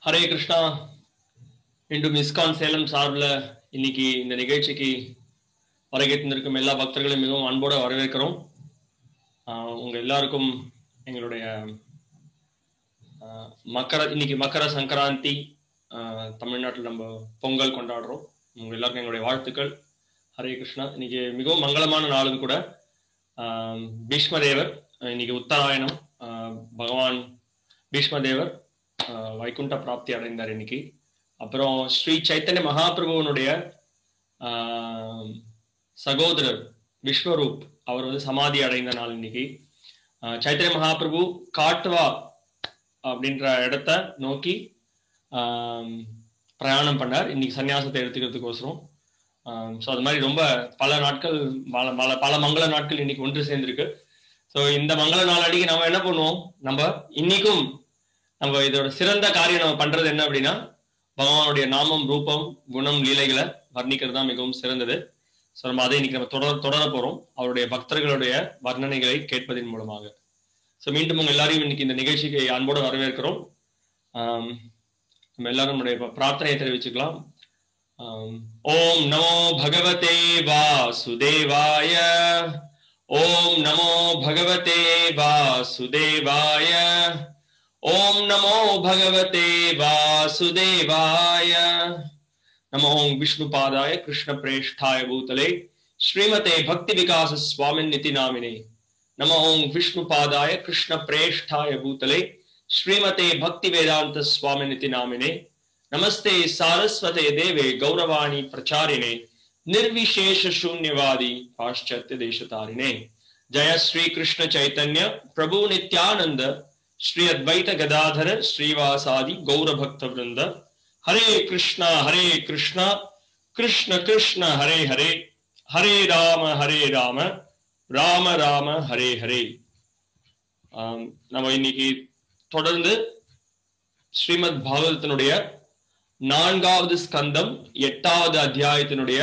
ஹரே கிருஷ்ணா. மீண்டும் இஸ்கான் சேலம் சார்பில் இன்னைக்கு இந்த நிகழ்ச்சிக்கு வருகை தந்திருக்கும் எல்லா பக்தர்களையும் மிகவும் அன்போடு வரவேற்கிறோம். உங்க எல்லாருக்கும் எங்களுடைய இன்னைக்கு மக்கர சங்கராந்தி, தமிழ்நாட்டில் நம்ம பொங்கல் கொண்டாடுறோம். உங்க எல்லாருக்கும் எங்களுடைய வாழ்த்துக்கள். ஹரே கிருஷ்ணா. இன்னைக்கு மிகவும் மங்களமான நாளும் கூட. பீஷ்மதேவர் இன்னைக்கு உத்தராயணம். பகவான் பீஷ்மதேவர் வைகுண்ட பிராப்தி அடைந்தார் இன்னைக்கு. அப்புறம் ஸ்ரீ சைத்தன்ய மகாபிரபுவனுடைய சகோதரர் விஸ்வரூப் அவர் சமாதி அடைந்த நாள் இன்னைக்கு. சைத்தன்ய மகாபிரபு காட்வா அப்படின்ற இடத்த நோக்கி பிரயாணம் பண்ணார் இன்னைக்கு சன்னியாசத்தை எடுத்துக்கிறதுக்கோசரம். ஸோ அது மாதிரி ரொம்ப பல நாட்கள் பல மங்கள நாட்கள் இன்னைக்கு ஒன்று சேர்ந்திருக்கு. ஸோ இந்த மங்கள நாள் அன்னைக்கு நம்ம என்ன பண்ணுவோம், நம்ம இன்னைக்கும் நம்ம இதோட சிறந்த காரியம் நம்ம பண்றது என்ன அப்படின்னா, பகவானுடைய நாமம், ரூபம், குணம், லீலைகளை வர்ணிக்கிறது தான் மிகவும் சிறந்தது. ஸோ நம்ம அதை இன்னைக்கு நம்ம தொடர போறோம், அவருடைய பக்தர்களுடைய வர்ணனைகளை கேட்பதன் மூலமாக. ஸோ மீண்டும் உங்க எல்லாரையும் இன்னைக்கு இந்த நிகழ்ச்சிக்கு அன்போடு வரவேற்கிறோம். நம்ம எல்லாரும் நம்முடைய பிரார்த்தனையை தெரிவிச்சுக்கலாம். ஓம் நமோ பகவதே வாசுதேவாய. ஓம் நமோ பகவதே வாசுதேவாய. ஓம் நமோ பகவதே வாசுதேவாய. நமோ விஷ்ணுபாதாய கிருஷ்ண பிரேஷ்டாய பூதலே ஸ்ரீமதே பக்தி விகாச சுவாமின் நிதி நாமினே. நமோ விஷ்ணுபாதாய கிருஷ்ண பிரேஷ்டாய பூதலே ஸ்ரீமதே பக்தி வேதாந்த சுவாமின் நிதி நாமினே. நமஸ்தே சாரஸ்வதே தேவே கௌரவாணி பிரச்சாரிணே निर्विशेष शून्यवादी पाश्चात्य देशतारिणे. जय श्री कृष्ण चैतन्य प्रभु नित्यानंद श्री अद्वैत गदाधर श्रीवासादि गौर भक्त वृंद. हरे कृष्णा कृष्ण कृष्ण हरे हरे, हरे राम राम राम हरे हरे. நம்ம இன்னைக்கு தொடர்ந்து ஸ்ரீமத் பாகவதத்தினுடைய 4வது ஸ்கந்தம் 8வது அத்தியாயத்தினுடைய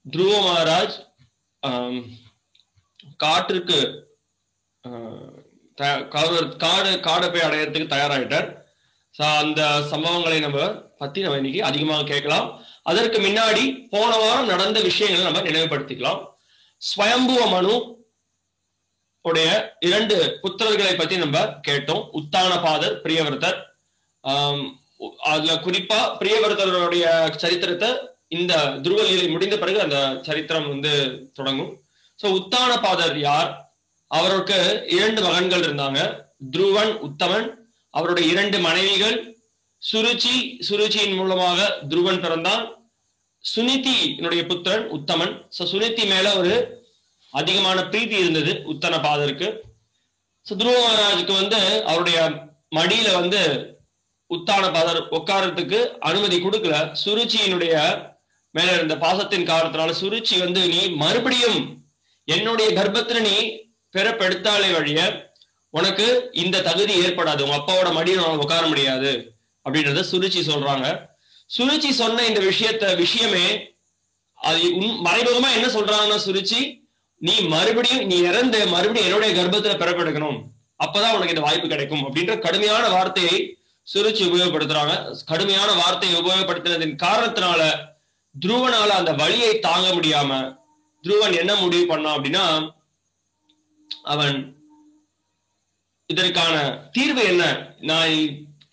துருவ மகாராஜ் காட்டிற்கு காடை போய் அடையறதுக்கு தயாராயிட்டார். அந்த சம்பவங்களை நம்ம இன்னைக்கு அதிகமாக கேட்கலாம். அதற்கு முன்னாடி போன வாரம் நடந்த விஷயங்களை நம்ம நினைவுபடுத்திக்கலாம். ஸ்வயம்புவ மனு உடைய 2 புத்திரர்களை பத்தி நம்ம கேட்டோம். உத்தானபாதர், பிரியவர்த்தர். அதுல குறிப்பா பிரியவர்த்தருடைய சரித்திரத்தை இந்த துருவலீலை முடிந்த பிறகு அந்த சரித்திரம் தொடங்கும். சோ உத்தானபாதர் யார்? அவருக்கு 2 மகன்கள் இருந்தாங்க, துருவன், உத்தமன். அவருடைய 2 மனைவிகள் சுருச்சியின் மூலமாக துருவன் பிறந்தான். சுனிதியினுடைய புத்திரன் உத்தமன். சுனிதி மேல ஒரு அதிகமான பிரீத்தி இருந்தது உத்தானபாதருக்கு. துருவ மகாராஜுக்கு அவருடைய மடியில உத்தானபாதர் உட்காரத்துக்கு அனுமதி கொடுக்கல. சுருச்சியினுடைய மேல இருந்த பாசத்தின் காரணத்தினால சுருச்சி நீ மறுபடியும் என்னுடைய கர்ப்பத்துல நீ பிறப்பெடுத்தாலே வழிய உனக்கு இந்த தகுதி ஏற்படாது, உங்க அப்பாவோட மடியில் உட்கார முடியாது அப்படின்றத சுருச்சி சொல்றாங்க. சுருச்சி சொன்ன இந்த விஷயமே அது மறைமுகமா என்ன சொல்றாங்கன்னா, சுருச்சி நீ இறந்து மறுபடியும் என்னுடைய கர்ப்பத்துல பிறப்பெடுக்கணும், அப்பதான் உனக்கு இந்த வாய்ப்பு கிடைக்கும் அப்படின்ற கடுமையான வார்த்தையை சுருச்சி உபயோகப்படுத்துறாங்க. கடுமையான வார்த்தையை உபயோகப்படுத்தினதின் காரணத்தினால துருவனால அந்த வலியை தாங்க முடியாம துருவன் என்ன முடிவு பண்ணான் அப்படின்னா, அவன் இதற்கான தீர்வு என்ன, நான்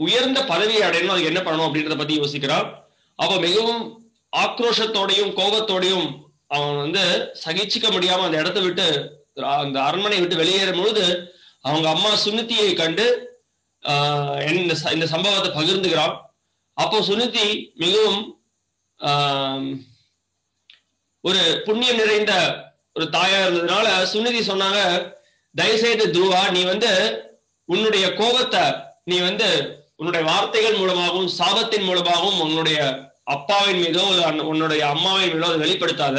உயர்ந்த பதவியை அடையணும், அதுக்கு என்ன பண்ணணும் அப்படின்றத பத்தி யோசிக்கிறான். அவ மிகவும் ஆக்ரோஷத்தோடையும் கோபத்தோடையும் அவன் சகிச்சிக்க முடியாம அந்த இடத்தை விட்டு, அந்த அரண்மனையை விட்டு வெளியேறும் பொழுது அவங்க அம்மா சுனிதியை கண்டு இந்த சம்பவத்தை பகிர்ந்துகிறான். அப்போ சுனிதி மிகவும் ஒரு புண்ணியம் நிறைந்த ஒரு தாயா இருந்ததுனால சுனிதி சொன்னாங்க, தயவுசெய்து துருவா, நீ உன்னுடைய கோபத்தை நீ உன்னுடைய வார்த்தைகள் மூலமாகவும் சாபத்தின் மூலமாகவும் உன்னுடைய அப்பாவின் மீதோ உன்னுடைய அம்மாவின் மீதோ அதை வெளிப்படுத்தாத.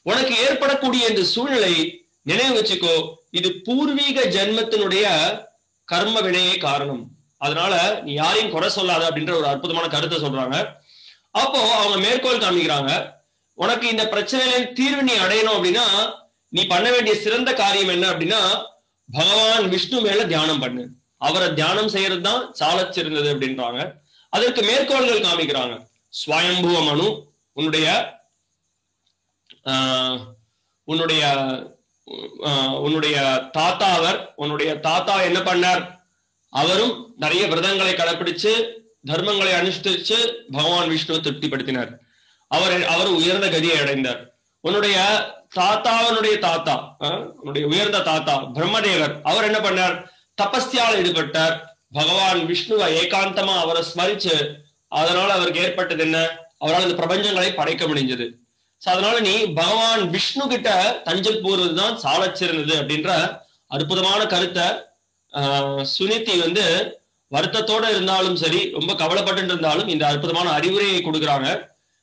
உனக்கு ஏற்படக்கூடிய இந்த சூழ்நிலை நினைவு வச்சுக்கோ, இது பூர்வீக ஜென்மத்தினுடைய கர்ம வினையே காரணம், அதனால நீ யாரையும் குறை சொல்லாத அப்படின்ற ஒரு அற்புதமான கருத்தை சொல்றாங்க. அப்போ அவங்க மேற்கோள் காமிக்கிறாங்க, உனக்கு இந்த பிரச்சனையில தீர்வு நீ அடையணும் அப்படின்னா நீ பண்ண வேண்டிய சிறந்த காரியம் என்ன அப்படின்னா, பகவான் விஷ்ணு மேல தியானம் பண்ணு, அவரை தியானம் செய்யறது தான் சால சிறந்தது அப்படின்றாங்க. அதற்கு மேற்கோள்கள் காமிக்கிறாங்க. ஸ்வயம்புவ மனு, உன்னுடைய உன்னுடைய தாத்தாவர், உன்னுடைய தாத்தா என்ன பண்ணார்? அவரும் நிறைய விரதங்களை கடைபிடிச்சு தர்மங்களை அனுஷ்டிச்சு பகவான் விஷ்ணுவை திருப்திப்படுத்தினார். அவர் உயர்ந்த கதியை அடைந்தார். உன்னுடைய தாத்தாவனுடைய தாத்தா, உன்னுடைய உயர்ந்த தாத்தா பிரம்மதேவர், அவர் என்ன பண்ணார்? தபஸ்யால் ஈடுபட்டார். பகவான் விஷ்ணுவை ஏகாந்தமா அவரை ஸ்மரிச்சு, அதனால அவருக்கு ஏற்பட்டது என்ன? அவரால் இந்த பிரபஞ்சங்களை படைக்க முடிஞ்சது. அதனால நீ பகவான் விஷ்ணு கிட்ட தஞ்சம் போறதுதான் சாலச் சிறந்தது அப்படின்ற அற்புதமான கருத்தை சுனிதி வருத்தத்தோட இருந்தாலும் சரி, ரொம்ப கவலைப்பட்டு இருந்தாலும் இந்த அற்புதமான அறிவுரையை கொடுக்குறாங்க.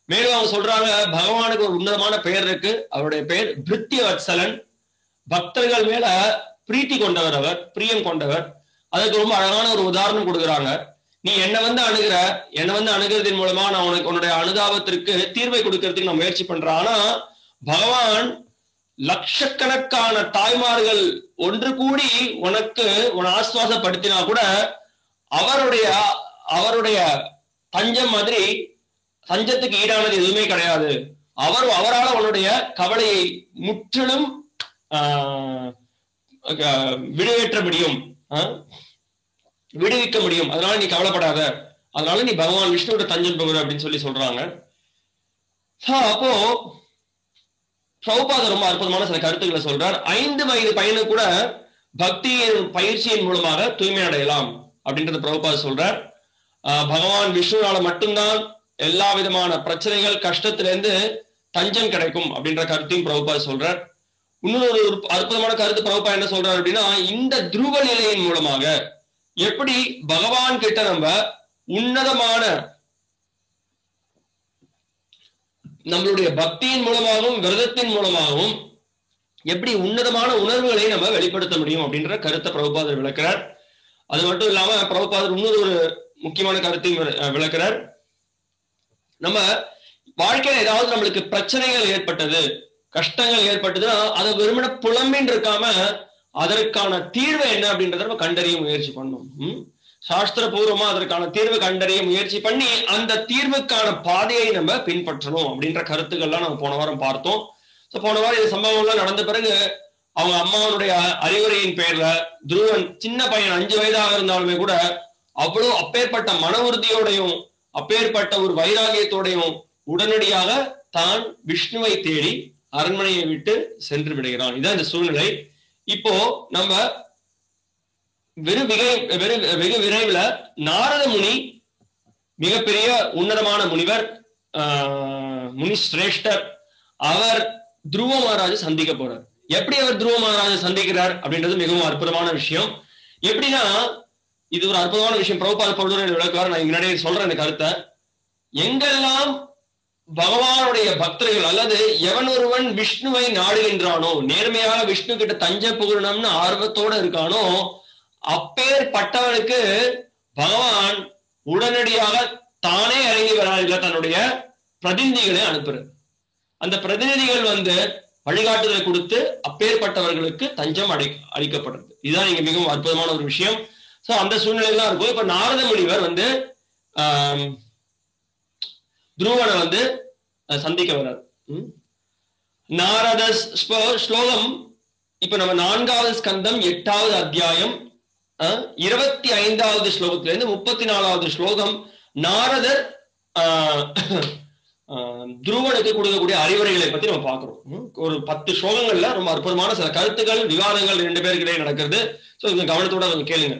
மேலும் அவங்க சொல்றாங்க, பகவானுக்கு ஒரு உன்னதமான பெயர் இருக்கு. அவருடைய பெயர் பிருத்திய வத்சலன். பக்தர்கள் மேல பிரீத்தி கொண்டவர், அவர் பிரியம் கொண்டவர். அதுக்கு ரொம்ப அழகான ஒரு உதாரணம் கொடுக்குறாங்க. நீ என்னை அணுகிறதின் மூலமா நான் உன்னுடைய அனுதாபத்திற்கு தீர்வை கொடுக்கறதுக்கு நான் முயற்சி பண்றேன். ஆனா பகவான் லட்சக்கணக்கான தாய்மார்கள் ஒன்று கூடி உன்னை ஆஸ்வாசப்படுத்தினா கூட அவருடைய தஞ்சம் மாதிரி தஞ்சத்துக்கு ஈடானது எதுவுமே கிடையாது. அவரால் அவனுடைய கவலையை முற்றிலும் விடுவிக்க முடியும். அதனால நீ கவலைப்படாத, அதனால நீ பகவான் விஷ்ணுவோட தஞ்சம் போகிற அப்படின்னு சொல்லி சொல்றாங்க. அப்போ பிரபுபாதர் ரொம்ப அற்புதமான சில கருத்துக்களை சொல்றார். 5 வயது பையனு கூட பக்தியின் பயிற்சியின் மூலமாக தூய்மை அடையலாம் அப்படின்றது பிரபுபாதர் சொல்றார். பகவான் விஷ்ணுவால மட்டும்தான் எல்லா விதமான பிரச்சனைகள் கஷ்டத்திலிருந்து தஞ்சம் கிடைக்கும் அப்படின்ற கருத்தையும் பிரபுபாதர் சொல்றார். இன்னொரு அற்புதமான கருத்து பிரபுபா என்ன சொல்றாரு அப்படின்னா, இந்த துருவ நிலையின் மூலமாக எப்படி பகவான் கிட்ட நம்ம உன்னதமான நம்மளுடைய பக்தியின் மூலமாகவும் விரதத்தின் மூலமாகவும் எப்படி உன்னதமான உணர்வுகளை நம்ம வெளிப்படுத்த முடியும் அப்படின்ற கருத்தை பிரபுபாதர் விளக்கிறார். அது மட்டும் இல்லாம பிரபுபாதர் இன்னொரு ஒரு முக்கியமான கருத்தையும் விளக்கிறார். நம்ம வாழ்க்கையில ஏதாவது நம்மளுக்கு பிரச்சனைகள் ஏற்பட்டது, கஷ்டங்கள் ஏற்பட்டதுன்னா அதை வெறுமன புலம்பின்னு இருக்காம அதற்கான தீர்வு என்ன அப்படின்றத நம்ம கண்டறிய முயற்சி பண்ணணும். சாஸ்திரபூர்வமா அதற்கான தீர்வு கண்டறிய முயற்சி பண்ணி அந்த தீர்வுக்கான பாதையை நம்ம பின்பற்றணும் அப்படின்ற கருத்துக்கள்லாம் நம்ம போன வாரம் பார்த்தோம். போன வாரம் இந்த சம்பவங்கள்லாம் நடந்த பிறகு அவங்க அம்மாவனுடைய அறிவுரையின் பேர்ல துருவன் சின்ன பையன் 5 வயதாக இருந்தாலுமே கூட அவ்வளவு அப்பேற்பட்ட மன உறுதியோடையும் அப்பேற்பட்ட ஒரு வைராகியத்தோடையும் உடனடியாக தான் விஷ்ணுவை தேடி அரண்மனையை விட்டு சென்று விடுகிறான். இதான் இந்த சூழ்நிலை. இப்போ நம்ம வெகு விரைவில் நாரத முனி, மிகப்பெரிய உன்னதமான முனிவர், முனி சிரேஷ்டர், அவர் துருவ மகாராஜை சந்திக்க போறார். எப்படி அவர் துருவ மகாராஜை சந்திக்கிறார் அப்படின்றது மிகவும் அற்புதமான விஷயம். எப்படின்னா இது ஒரு அற்புதமான விஷயம். பிரபுபாத பௌர்ணமி விளக்குவார். நான் முன்னாடியே சொல்றேன் இந்த கருத்தை. எங்கெல்லாம் பகவானுடைய பக்தர்கள் அல்லது எவன் ஒருவன் விஷ்ணுவை நாடுகின்றானோ, நேர்மையாக விஷ்ணு கிட்ட தஞ்சம் புகழணும்னு ஆர்வத்தோட இருக்கானோ, அப்பேற்பட்டவனுக்கு பகவான் உடனடியாக தானே இறங்கி வரார்கள், தன்னுடைய பிரதிநிதிகளை அனுப்புறார். அந்த பிரதிநிதிகள் வழிகாட்டுதலை கொடுத்து அப்பேற்பட்டவர்களுக்கு தஞ்சம் அளிக்கப்படுறது. இதுதான் இங்க மிகவும் அற்புதமான ஒரு விஷயம். சோ அந்த சூழ்நிலையெல்லாம் இருக்கும். இப்ப நாரத முனிவர் துருவனை சந்திக்க வர்றார். நாரத ஸ்லோகம் இப்ப நம்ம 4வது ஸ்கந்தம் 8வது அத்தியாயம் 25வது ஸ்லோகத்துல இருந்து 34வது ஸ்லோகம் நாரதர் துருவனுக்கு கொடுக்கக்கூடிய அறிவுரைகளை பத்தி நம்ம பாக்குறோம். ஒரு 10 ஸ்லோகங்கள்ல ரொம்ப அற்புதமான சில கருத்துக்கள், விவாதங்கள் 2 பேருக்கிடையே நடக்கிறது. சோ இந்த கவனத்தோட கேளுங்க.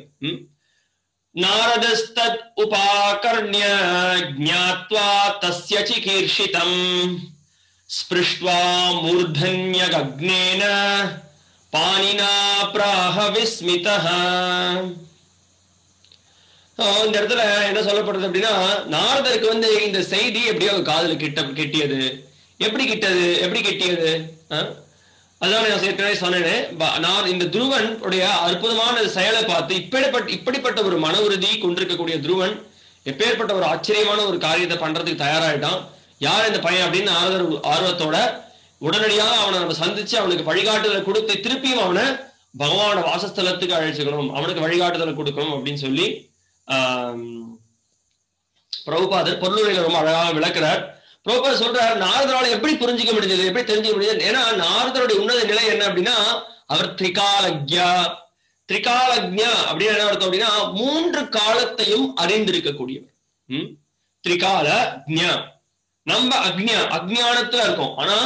நாரதஸ்தத் உபாகர்ண்ய ஞாத்வா தஸ்ய சிகீர்ஷிதம் ஸ்பிருஷ்ட்வா மூர்தன்யகக்னேன பாணினா பிராஹ விஸ்மிதஹ. இந்த இடத்துல என்ன சொல்லப்படுது அப்படின்னா, நாரதருக்கு இந்த செய்தி எப்படியோ காதுல கெட்டியது. எப்படி கெட்டியது? அதான் நான் ஏற்கனவே சொன்னேன். இந்த துருவன் உடைய அற்புதமான செயலை பார்த்து இப்படிப்பட்ட ஒரு மன உறுதி கொண்டிருக்கக்கூடிய துருவன் எப்பேற்பட்ட ஒரு ஆச்சரியமான ஒரு காரியத்தை பண்றதுக்கு தயாராயிட்டான். யார் இந்த பையன் அப்படின்னு நாரதர் ஆர்வத்தோட உடனடியாக அவனை நம்ம சந்திச்சு அவனுக்கு வழிகாட்டுதலை கொடுத்து திருப்பியும் அவனை பகவானோட வாசஸ்தலத்துக்கு அழைச்சிக்கணும், அவனுக்கு வழிகாட்டுதலை கொடுக்கணும் அப்படின்னு சொல்லி பிரபுபாதர் பொருளுரையில ரொம்ப அழகாக விளக்குறார். பிரபுபாதர் சொல்றார், நாரதரால எப்படி புரிஞ்சுக்க முடிஞ்சது, எப்படி தெரிஞ்சுக்க முடிஞ்சது? ஏன்னா நாரதருடைய உன்னத நிலை என்ன அப்படின்னா, அவர் திரிகாலஜ்யா. திரிகாலஜ்யா அப்படின்னு என்ன அர்த்தம் அப்படின்னா, 3 காலத்தையும் அறிந்திருக்கக்கூடியவர். திரிகால ஜ்ஞா. நம்ம அஜ்ஞானத்துல இருக்கோம். ஆனா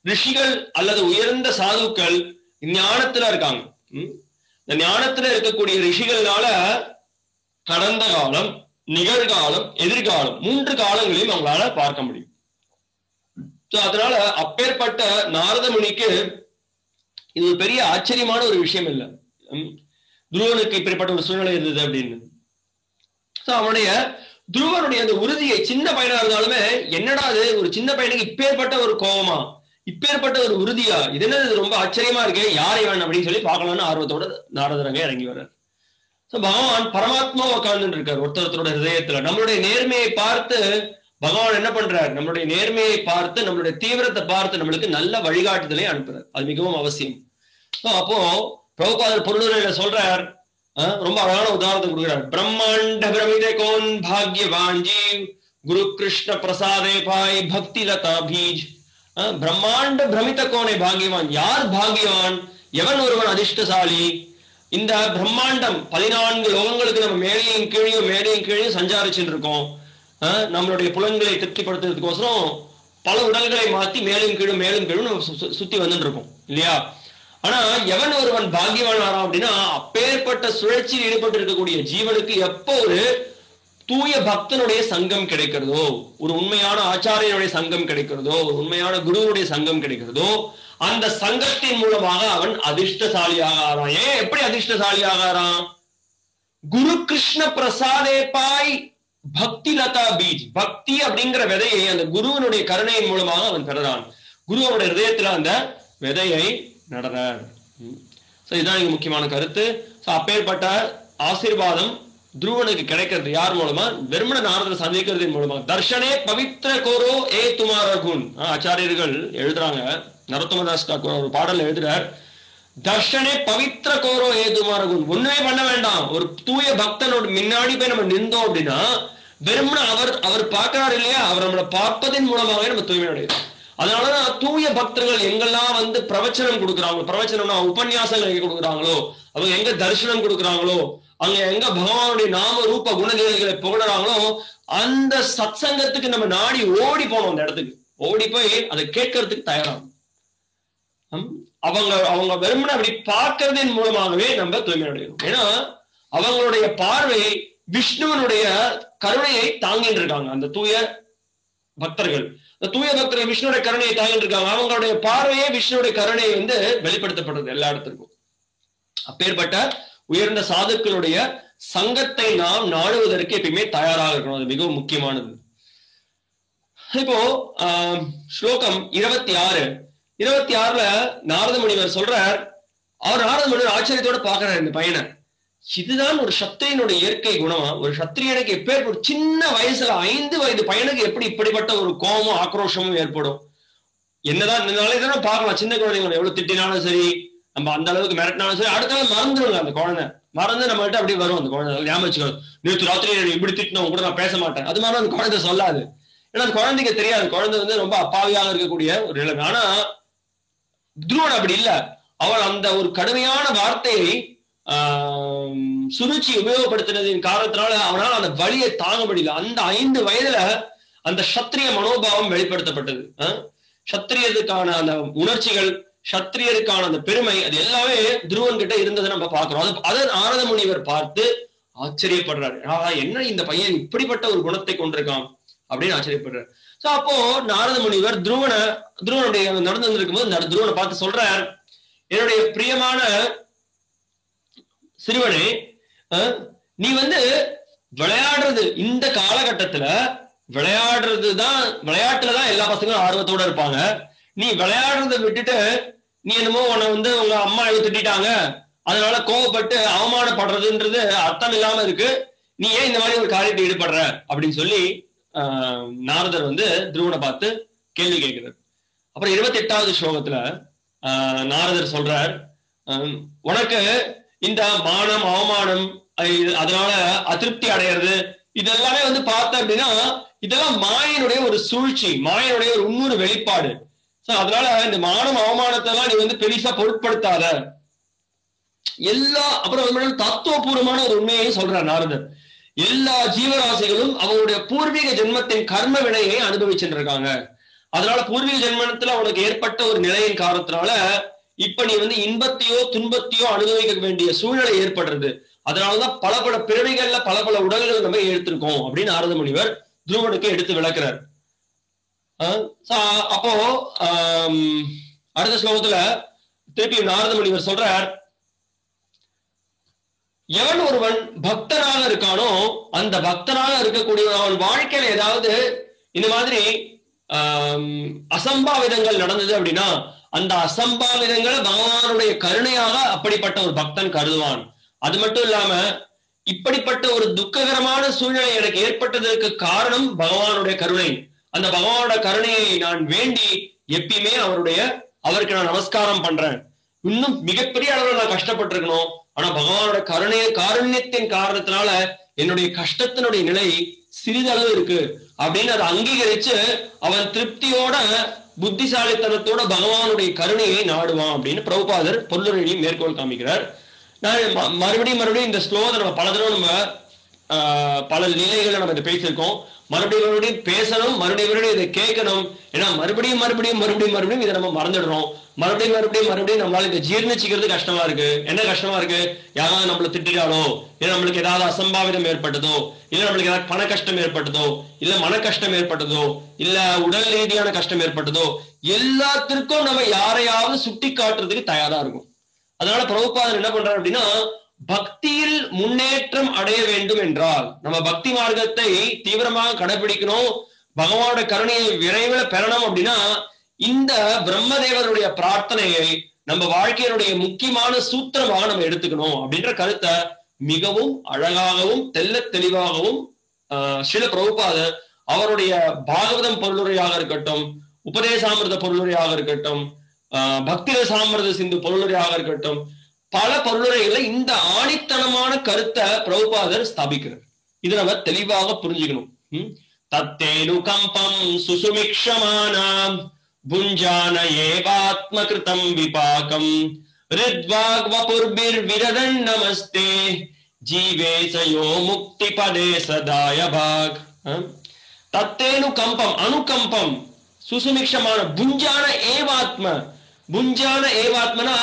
ரிஷிகள் அல்லது உயர்ந்த சாதுக்கள் ஞானத்துல இருக்காங்க. இந்த ஞானத்துல இருக்கக்கூடிய ரிஷிகள்னால கடந்த காலம், நிகழ்காலம், எதிர்காலம் 3 காலங்களையும் அவங்களால பார்க்க முடியும். அதனால அப்பேற்பட்ட நாரத முனிக்கு இது ஒரு பெரிய ஆச்சரியமான ஒரு விஷயம் இல்லை. துருவனுக்கு இப்படிப்பட்ட ஒரு சூழ்நிலை இருந்தது அப்படின்னு. அவனுடைய துருவனுடைய அந்த உறுதியை, சின்ன பையனா இருந்தாலுமே என்னடா அது ஒரு சின்ன பையனுக்கு இப்பேற்பட்ட ஒரு கோபமா, இப்பேற்பட்ட ஒரு உறுதியா, இது என்ன ரொம்ப ஆச்சரியமா இருக்கு, யாரை வேணும் அப்படின்னு சொல்லி பார்க்கலாம்னு ஆர்வத்தோட நாரதரங்க இறங்கி வர்றார். பகவான் பரமாத்மா உட்கார்ந்து இருக்கார் ஒருத்தரோட ஹிருதயத்துல. நம்மளுடைய நேர்மையை பார்த்து பகவான் என்ன பண்றார், நம்மளுடைய நேர்மையை பார்த்து, நம்மளுடைய தீவிரத்தை பார்த்து நம்மளுக்கு நல்ல வழிகாட்டுதலை அனுப்புறார். அது மிகவும் அவசியம். அப்போ பிரபுபாதர் பொருளுரையில சொல்றார், ரொம்ப அழகான உதாரணத்தை கொடுக்கிறார். பிரம்மாண்ட பிரமிதே கோன் பாக்யவான் ஜீவ் குரு கிருஷ்ண பிரசாதே பாய் பக்தி லதா பீஜ். பிரம்மாண்ட பிரமித கோனே பாக்யவான். யார் பாக்யவான்? எவன் ஒருவன் அதிர்ஷ்டசாலி? இந்த பிரம்மாண்டம் 14 லோகங்களுக்கு நம்ம மேலையும் கீழையும் சஞ்சாரிச்சுட்டு இருக்கோம். நம்மளுடைய புலன்களை திருப்திப்படுத்துறதுக்கோசரம் பல உடல்களை மாத்தி மேலும் கீழும் நம்ம சுத்தி வந்துட்டு இருக்கோம் இல்லையா? ஆனா எவன் ஒருவன் பாக்கியவான் ஆறான் அப்படின்னா, அப்பேற்பட்ட சுழற்சியில் ஈடுபட்டு இருக்கக்கூடிய ஜீவனுக்கு எப்போ ஒரு தூய பக்தனுடைய சங்கம் கிடைக்கிறதோ, ஒரு உண்மையான ஆச்சாரியனுடைய சங்கம் கிடைக்கிறதோ, ஒரு உண்மையான குருவுடைய சங்கம் கிடைக்கிறதோ, அந்த சங்கத்தின் மூலமாக அவன் அதிர்ஷ்டசாலியாக ஆறான். ஏன் எப்படி அதிர்ஷ்டசாலியாக ஆறான்? குரு கிருஷ்ண பிரசாதே பாய் பக்தி லதா பீஜ். பக்தி அப்படிங்கிற விதையை அந்த குருவனுடைய கருணையின் மூலமாக அவன் பெறுறான். குருவனுடைய ஹிருதயத்துல அந்த விதையை நடறார். இதுதான் இங்க முக்கியமான கருத்து. அப்பேற்பட்ட ஆசீர்வாதம் துருவனுக்கு கிடைக்கிறது யார் மூலமா? வெறுமன நாரதர் சந்திக்கிறதின் மூலமா. தர்ஷனே பவித்ர கோரோ ஏ துமார குண். ஆச்சாரியர்கள் எழுதுறாங்க, நரோத்தமதாஸ் தாக்கூர் ஒரு பாடல் எழுதுறார், தர்ஷனே பவித்ர கோரோ ஏ துமார குண். ஒண்ணுமே பண்ண வேண்டாம், ஒரு தூய பக்தனோட முன்னாடி போய் நம்ம நின்றோம் அப்படின்னா வெறுமன அவர் பார்க்கிறார் இல்லையா, அவர் நம்மளை பார்ப்பதின் மூலமாகவே நம்ம தூய்மை அடைகிறோம். அதனாலதான் தூய பக்தர்கள் எங்கெல்லாம் பிரவச்சனம் கொடுக்குறாங்களோ, பிரவச்சனம்னா உபன்யாசங்கள் எங்க கொடுக்குறாங்களோ, அவங்க எங்க தரிசனம் கொடுக்குறாங்களோ, அங்க எங்க பகவானுடைய நாம ரூப குணநிலைகளை புகழறாங்களோ, அந்த சத்சங்கத்துக்கு நம்ம நாடி ஓடி போனோம். அந்த இடத்துக்கு ஓடி போய் அதை கேட்கறதுக்கு தயாராகும். அவங்க வெறுமனை அப்படி பார்க்கறதின் மூலமாகவே நம்ம தூய்மை அடையணும். ஏன்னா அவங்களுடைய பார்வை விஷ்ணுவனுடைய கருணையை தாங்கிட்டு இருக்காங்க. அந்த தூய பக்தர்கள், அந்த தூய பக்தர்கள் விஷ்ணுடைய கருணையை தாங்கிட்டு இருக்காங்க. அவங்களுடைய பார்வையே விஷ்ணுடைய கருணை வெளிப்படுத்தப்படுறது எல்லா இடத்துக்கும். அப்பேற்பட்ட உயர்ந்த சாதுக்களுடைய சங்கத்தை நாம் நாடுவதற்கு எப்பயுமே தயாராக இருக்கணும். அது மிகவும் முக்கியமானது. இப்போ ஸ்லோகம் 26 நாரத முனிவர் சொல்றார், அவர் நாரத முனிவர் ஆச்சரியத்தோட பாக்குறாரு இந்த பையனை. இதுதான் ஒரு சத்திரியனுடைய இயற்கை குணமா? ஒரு சத்திரியனுக்கு எப்பேற்படும் சின்ன வயசுல 5 வயது பையனுக்கு எப்படி இப்படிப்பட்ட ஒரு கோபமும் ஆக்ரோஷமும் ஏற்படும்? என்னதான் இதனால பார்க்கலாம், சின்ன குழந்தைங்க எவ்வளவு திட்டினாலும் சரி, நம்ம அந்த அளவுக்கு மிரட்டினாலும் சரி, அடுத்த நாள் மறந்துடுங்க. அந்த குழந்தை மறந்து நம்ம கிட்ட அப்படியே வரும். அந்த குழந்தை ஞாபகம் வச்சுக்கணும், நேற்று ராத்திரி இப்படி திட்டினவங்க கூட நான் பேச மாட்டேன், அது மாதிரி அந்த குழந்தை சொல்லாது. ஏன்னா அந்த குழந்தைக்கு தெரியாது, குழந்தை ரொம்ப அப்பாவியாக இருக்கக்கூடிய ஒரு நிலைமை. ஆனா துருவன் அப்படி இல்ல. அவள் அந்த ஒரு கடுமையான வார்த்தையை சுருச்சி உபயோகப்படுத்தினதின் காரணத்தினால அவனால் அந்த வலியை தாங்க முடியல. அந்த 5 வயதுல அந்த சத்திரிய மனோபாவம் வெளிப்படுத்தப்பட்டது. சத்திரியதுக்கான அந்த உணர்ச்சிகள், சத்திரியருக்கான அந்த பெருமை, அது எல்லாமே துருவன் கிட்ட இருந்ததை நம்ம பார்க்கிறோம். அதை நாரத முனிவர் பார்த்து ஆச்சரியப்படுறாரு. என்ன இந்த பையன் இப்படிப்பட்ட ஒரு குணத்தை கொண்டிருக்கான் அப்படின்னு ஆச்சரியப்படுறாரு. அப்போ நாரத முனிவர் துருவனுடைய நடந்து வந்திருக்கும் போது துருவனை பார்த்து சொல்றார், என்னுடைய பிரியமான சிறுவனே, நீ விளையாடுறது இந்த காலகட்டத்துல விளையாட்டுலதான் எல்லா பசங்களும் ஆர்வத்தோட இருப்பாங்க. நீ விளையாடுறதை விட்டுட்டு நீ என்னமோ உன்னை உங்க அம்மா திட்டாங்க அதனால கோவப்பட்டு அவமானப்படுறதுன்றது அர்த்தம் இல்லாம இருக்கு. நீ ஏன் இந்த மாதிரி ஒரு காரியத்தை ஈடுபடுற அப்படின்னு சொல்லி நாரதர் துருவனை பார்த்து கேள்வி கேட்கிறார். அப்புறம் 28வது ஸ்லோகத்துல நாரதர் சொல்றார், உனக்கு இந்த மானம் அவமானம் அதனால அதிருப்தி அடையிறது இதெல்லாமே வந்து பார்த்த அப்படின்னா இதெல்லாம் மாயினுடைய ஒரு சூழ்ச்சி, மாயினுடைய ஒரு இன்னொரு வெளிப்பாடு. அதனால இந்த மானம் அவமானத்தை எல்லாம் நீ வந்து பெருசா பொருட்படுத்தாத. அப்புறம் தத்துவபூர்வமான ஒரு உண்மையையும் சொல்றார் நாரதர். எல்லா ஜீவராசிகளும் அவங்களுடைய பூர்வீக ஜென்மத்தின் கர்ம வினையை அனுபவிச்சுட்டு இருக்காங்க. அதனால பூர்வீக ஜென்மத்துல அவனுக்கு ஏற்பட்ட ஒரு நிலையின் காரணத்தினால இப்ப நீ வந்து இன்பத்தையோ துன்பத்தையோ அனுபவிக்க வேண்டிய சூழ்நிலை ஏற்படுறது. அதனாலதான் பல பல பிறவிகள்ல பல பல உடல்கள் நம்ம எடுத்திருக்கோம் அப்படின்னு நாரத முனிவர் துருவனுக்கு எடுத்து விளக்குறார். அப்போ அடுத்த ஸ்லோகத்துல திருப்பி நாரத முனிவர் சொல்றார், எவன் ஒருவன் பக்தனாக இருக்கானோ அந்த பக்தனாக இருக்கக்கூடிய அவன் வாழ்க்கையில ஏதாவது இந்த மாதிரி அசம்பாவிதங்கள் நடந்தது அப்படின்னா அந்த அசம்பாவிதங்களை பகவானுடைய கருணையாக அப்படிப்பட்ட ஒரு பக்தன் கருதுவான். அது மட்டும் இல்லாம இப்படிப்பட்ட ஒரு துக்ககரமான சூழ்நிலை எனக்கு ஏற்பட்டதற்கு காரணம் பகவானுடைய கருணை. அந்த பகவானோட கருணையை நான் வேண்டி எப்பயுமே அவருக்கு நான் நமஸ்காரம் பண்றேன். இன்னும் மிகப்பெரிய அளவில் நான் கஷ்டப்பட்டிருக்கணும், ஆனா பகவானோட காருண்யத்தின் காரணத்தினால என்னுடைய கஷ்டத்தினுடைய நிலை சிறிதளவு இருக்கு அப்படின்னு அதை அங்கீகரிச்சு அவன் திருப்தியோட புத்திசாலித்தனத்தோட பகவானுடைய கருணையை நாடுவான் அப்படின்னு பிரபுபாதர் பொருளுரையை மேற்கோள் காமிக்கிறார். நான் மறுபடியும் இந்த ஸ்லோகத்தை நம்ம பல தடவை நம்ம பல நிலைகளை நம்ம இதை பேசியிருக்கோம். மறுபடியும் பேசணும், மறுபடியும் இதை கேட்கணும். ஏன்னா மறுபடியும் இதை நம்ம மறந்துடுறோம். மறுபடியும் நம்மளால இதை ஜீர்ணிச்சுக்கிறது கஷ்டமா இருக்கு. என்ன கஷ்டமா இருக்கு? யாராவது நம்மளை திட்டாலோ, இல்ல நம்மளுக்கு ஏதாவது அசம்பாவிதம் ஏற்பட்டதோ, இல்ல நம்மளுக்கு ஏதாவது பண கஷ்டம் ஏற்பட்டதோ, இல்ல மன கஷ்டம் ஏற்பட்டதோ, இல்ல உடல் ரீதியான கஷ்டம் ஏற்பட்டதோ, எல்லாத்திற்கும் நம்ம யாரையாவது சுட்டி காட்டுறதுக்கு தயாரா இருக்கும். அதனால பிரபுபாதர் என்ன பண்றாரு அப்படின்னா, பக்தியில் முன்னேற்றம் அடைய வேண்டும் என்றால் நம்ம பக்தி மார்க்கத்தை தீவிரமாக கடைபிடிக்கணும், பகவானோட கருணையை விரைவில் பெறணும் அப்படின்னா இந்த பிரம்மதேவருடைய பிரார்த்தனையை நம்ம வாழ்க்கையினுடைய முக்கியமான சூத்திரமாக நம்ம எடுத்துக்கணும் அப்படின்ற கருத்தை மிகவும் அழகாகவும் தெல்ல தெளிவாகவும் ஸ்ரீல பிரபுபாதர் அவருடைய பாகவதம் பொருளுரையாக இருக்கட்டும், உபதேசாமிர்த பொருளுரையாக இருக்கட்டும், பக்தி ரசாமிர்த சிந்து பொருளுரையாக இருக்கட்டும், பல பொருளுரைகளை இந்த ஆணித்தனமான கருத்தை பிரபுபாதர் ஸ்தாபிக்கிறார். இது நம்ம தெளிவாக புரிஞ்சுக்கணும். தத்தேனு கம்பம் சுசுமிக்ஷமானாம் புஞ்சான ஏவாத்ம கிருதம் விபாகம் ரித்வாக் வபுர்பிர் விரதன் நமஸ்தே ஜீவேசயோ முக்தி பதே சதாய பாக். தத்தேனு கம்பம் அனுகம்பம் சுசுமிக்ஷமான புஞ்சான ஏவாத்மனா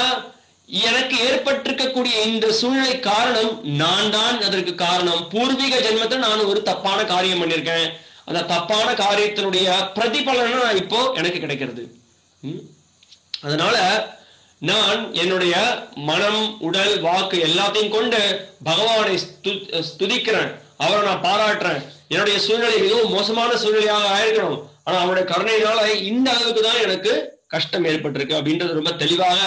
எனக்கு ஏற்பட்டிருக்கக்கூடிய இந்த சூழ்நிலை காரணம் நான் தான். அதற்கு காரணம் பூர்வீக ஜென்மத்தை நான் ஒரு தப்பான காரியம் பண்ணியிருக்கேன். அந்த தப்பான காரியத்தினுடைய பிரதிபலனை இப்போ எனக்கு கிடைக்கிறது. அதனால நான் என்னுடைய மனம் உடல் வாக்கு எல்லாத்தையும் கொண்டு பகவானை ஸ்துதிக்கிறேன், அவரை நான் பாராட்டுறேன். என்னுடைய சூழ்நிலை மிகவும் மோசமான சூழ்நிலையாக ஆயிருக்கணும், ஆனா அவருடைய கருணையினால இந்த அளவுக்கு தான் எனக்கு கஷ்டம் ஏற்பட்டிருக்கு அப்படின்றது ரொம்ப தெளிவாக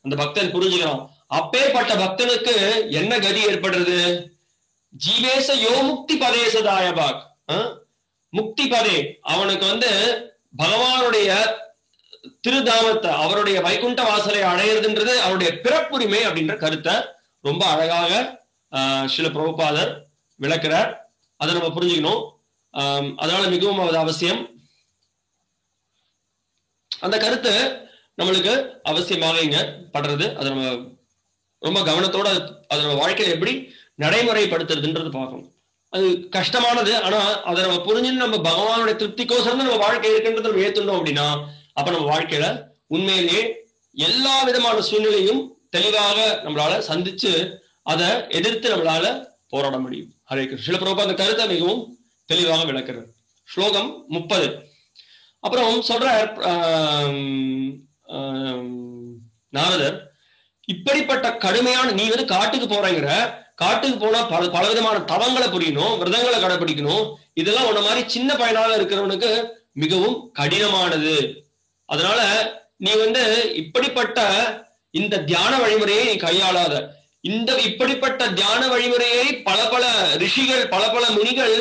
அந்த பக்தன் புரிஞ்சுக்கலாம். அப்பேற்பட்ட பக்தனுக்கு என்ன கதி ஏற்படுறது? ஜீவேச யோ முக்தி பதேசதாயபாக், முக்தி பதே, அவனுக்கு வந்து பகவானுடைய திருதாமத்தை அவருடைய வைகுண்ட வாசலை அடையிறதுன்றது அவருடைய பிறப்புரிமை அப்படின்ற கருத்தை ரொம்ப அழகாக ஸ்ரீல பிரபுபாதர் விளக்குறார். அதை நம்ம புரிஞ்சுக்கணும். அதனால மிகவும் அது அவசியம். அந்த கருத்து நம்மளுக்கு அவசியமாக இங்க படுறது. அதை நம்ம ரொம்ப கவனத்தோட அதை நம்ம வாழ்க்கையில எப்படி நடைமுறைப்படுத்துறதுன்றது பார்க்கணும். அது கஷ்டமானது, ஆனா அதை நம்ம புரிஞ்சுன்னு நம்ம பகவானுடைய திருப்திக்கோசரம் நம்ம வாழ்க்கை இருக்குன்றதை நம்ம ஏத்துட்டோம் அப்படின்னா அப்ப நம்ம வாழ்க்கையில உண்மையிலேயே எல்லா விதமான சூழ்நிலையும் தெளிவாக நம்மளால சந்திச்சு அதை எதிர்த்து நம்மளால போராட முடியும். ஹரே கிருஷ்ண. ஸ்ரீல பிரபுபாதர் அந்த கருத்தை மிகவும் தெளிவாக விளக்குறார். ஸ்லோகம் 30. அப்புறம் சொல்ற நாரதர், இப்படிப்பட்ட கடுமையான நீ வந்து காட்டுக்கு போறேங்கிற, காட்டுக்கு போனா பல விதமான தவங்களை புரியணும், விரதங்களை கடைபிடிக்கணும். இதெல்லாம் உன்ன மாதிரி சின்ன பையனாக இருக்கிறவனுக்கு மிகவும் கடினமானது. அதனால நீ வந்து இப்படிப்பட்ட இந்த தியான வழிமுறையை நீ கையாளாத. இப்படிப்பட்ட தியான வழிமுறையை பல பல ரிஷிகள் பல பல முனிகள்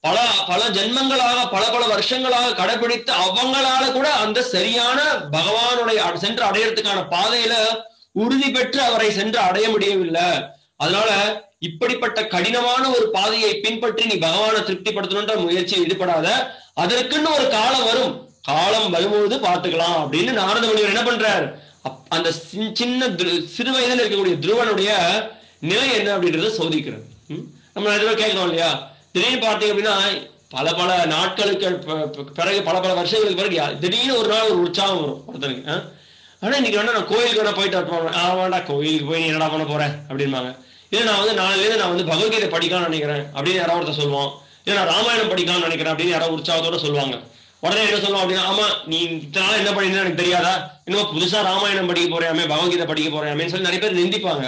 பல ஜென்மங்களாக பல வருஷங்களாக கடைபிடித்து அவங்களால கூட அந்த சரியான பகவானுடைய சென்று அடையறதுக்கான பாதையில உறுதி பெற்று அவரை சென்று அடைய முடியவில்லை. அதனால இப்படிப்பட்ட கடினமான ஒரு பாதையை பின்பற்றி நீ பகவானை திருப்திப்படுத்தணுன்ற முயற்சியில் ஈடுபடாத, அதற்குன்னு ஒரு காலம் வரும், காலம் வரும்போது பார்த்துக்கலாம் அப்படின்னு நாரத முனிவர் என்ன பண்றார், அந்த சின்ன சிறு வயதில் இருக்கக்கூடிய துருவனுடைய நிலை என்ன அப்படின்றத சோதிக்கிறார். நம்ம நிறைய கேட்கணும் இல்லையா, திடீர்னு பார்த்தீங்க அப்படின்னா பல பல நாட்களுக்கு பிறகு பல பல வருஷங்களுக்கு பிறகு திடீர்னு ஒரு நாள் ஒரு உற்சாகம் வரும் ஒருத்தனுக்கு. ஆனா இன்னைக்கு வேணா நான் கோயிலுக்கு வேணா போயிட்டு வேண்டா, கோயிலுக்கு போய் நீ என்னடா பண்ண போறேன் அப்படின்பாங்க. இல்லை நான் வந்து நாளையிலேருந்து நான் வந்து பகவத்கீதை படிக்கலாம்னு நினைக்கிறேன் அப்படின்னு யாராவது ஒருத்தர் சொல்லுவோம். இல்லை நான் ராமாயணம் படிக்கலாம்னு நினைக்கிறேன் அப்படின்னு யாராவது உற்சாகத்தோட சொல்லுவாங்க. உடனே என்ன சொல்லுவோம் அப்படின்னா, ஆமா நீ இத்தனால என்ன பண்ணிருந்தா எனக்கு தெரியாதா, இன்னும் புதுசா ராமாயணம் படிக்க போறியாமே, பகவத்கீதை படிக்க போறியாமேன்னு சொல்லி நிறைய பேர் நிந்திப்பாங்க.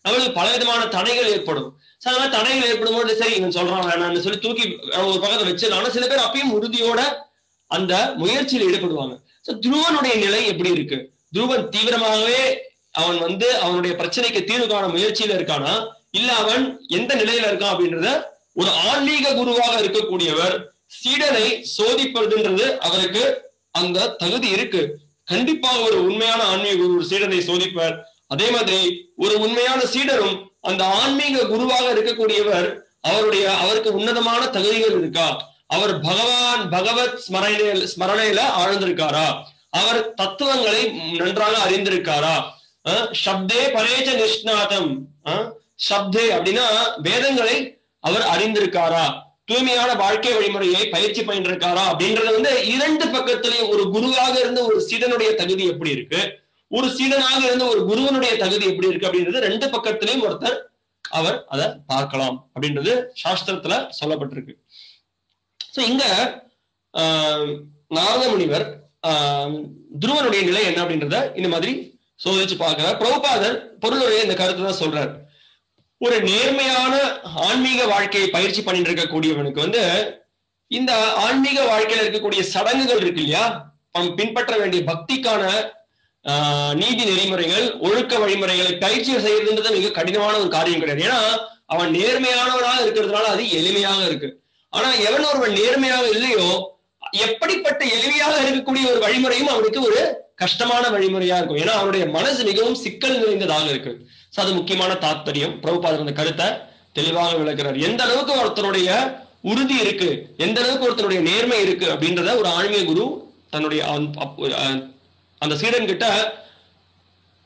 அவங்களுக்கு பல விதமான தடைகள் ஏற்படும். சில மாதிரி தடைகள் ஏற்படும் போது சரி இவன் சொல்றான் வேணாம்னு சொல்லி தூக்கி ஒரு பக்கத்தை வச்சிடலாம். சில பேர் அப்பயும் உறுதியோட அந்த முயற்சியில் ஈடுபடுவாங்க. துருவனுடைய நிலை எப்படி இருக்கு, துருவன் தீவிரமாகவே அவன் வந்து அவனுடைய பிரச்சனைக்கு தீர்வு காண முயற்சியில இருக்கானா, இல்ல அவன் எந்த நிலையில இருக்கான் அப்படின்றத ஒரு ஆன்மீக குருவாக இருக்கக்கூடியவர் சீடனை சோதிப்பதுன்றது அவருக்கு அந்த தகுதி இருக்கு. கண்டிப்பாக ஒரு உண்மையான ஆன்மீக குரு ஒரு சீடனை சோதிப்பார். அதே மாதிரி ஒரு உண்மையான சீடரும் அந்த ஆன்மீக குருவாக இருக்கக்கூடியவர் அவருக்கு உன்னதமான தகுதிகள் இருக்கா, அவர் பகவத் ஸ்மரணையில ஆழ்ந்திருக்காரா, அவர் தத்துவங்களை நன்றாக அறிந்திருக்காரா, சப்தே பரேச்ச நிஷ்ணாதம், சப்தே அப்படின்னா வேதங்களை அவர் அறிந்திருக்காரா, தூய்மையான வாழ்க்கை வழிமுறையை பயிற்சி பயின்றிருக்காரா அப்படின்றது வந்து இரண்டு பக்கத்திலையும் ஒரு குருவாக இருந்த ஒரு சீடனுடைய தகுதி எப்படி இருக்கு, ஒரு சீடனாக இருந்த ஒரு குருவனுடைய தகுதி எப்படி இருக்கு அப்படின்றது ரெண்டு பக்கத்திலையும் ஒருத்தர் அவர் அதை பார்க்கலாம் அப்படின்றது சாஸ்திரத்துல சொல்லப்பட்டிருக்கு. சோ இங்க நாரத முனிவர் துருவனுடைய நிலை என்ன அப்படின்றத இந்த மாதிரி சோதிச்சு பார்க்கிறார். பிரபுபாதர் பொருளுடைய இந்த கருத்தை தான் சொல்றார். ஒரு நேர்மையான ஆன்மீக வாழ்க்கையை பயிற்சி பண்ணிட்டு இருக்கக்கூடியவனுக்கு வந்து இந்த ஆன்மீக வாழ்க்கையில இருக்கக்கூடிய சடங்குகள் இருக்கு இல்லையா, அவன் பின்பற்ற வேண்டிய பக்திக்கான நீதி நெறிமுறைகள் ஒழுக்க வழிமுறைகளை பயிற்சி செய்யறதுன்றது மிக கடினமான ஒரு காரியம் கிடையாது. ஏன்னா அவன் நேர்மையானவனாக இருக்கிறதுனால அது எளிமையாக இருக்கு. ஆனா எவன் ஒருவன் நேர்மையாக இல்லையோ எப்படிப்பட்ட எளிமையாக இருக்கக்கூடிய ஒரு வழிமுறையும் அவனுக்கு ஒரு கஷ்டமான வழிமுறையா இருக்கும். ஏன்னா அவனுடைய மனசு மிகவும் சிக்கல் நிறைந்ததாக இருக்கு. அது முக்கியமான தாத்பரியம். பிரபுபாதர் அந்த கருத்தை தெளிவாக விளக்குறார். எந்த அளவுக்கு ஒருத்தருடைய உறுதி இருக்கு, எந்த அளவுக்கு ஒருத்தருடைய நேர்மை இருக்கு அப்படின்றத ஒரு ஆன்மீக குரு தன்னுடைய அந்த சீடன் கிட்ட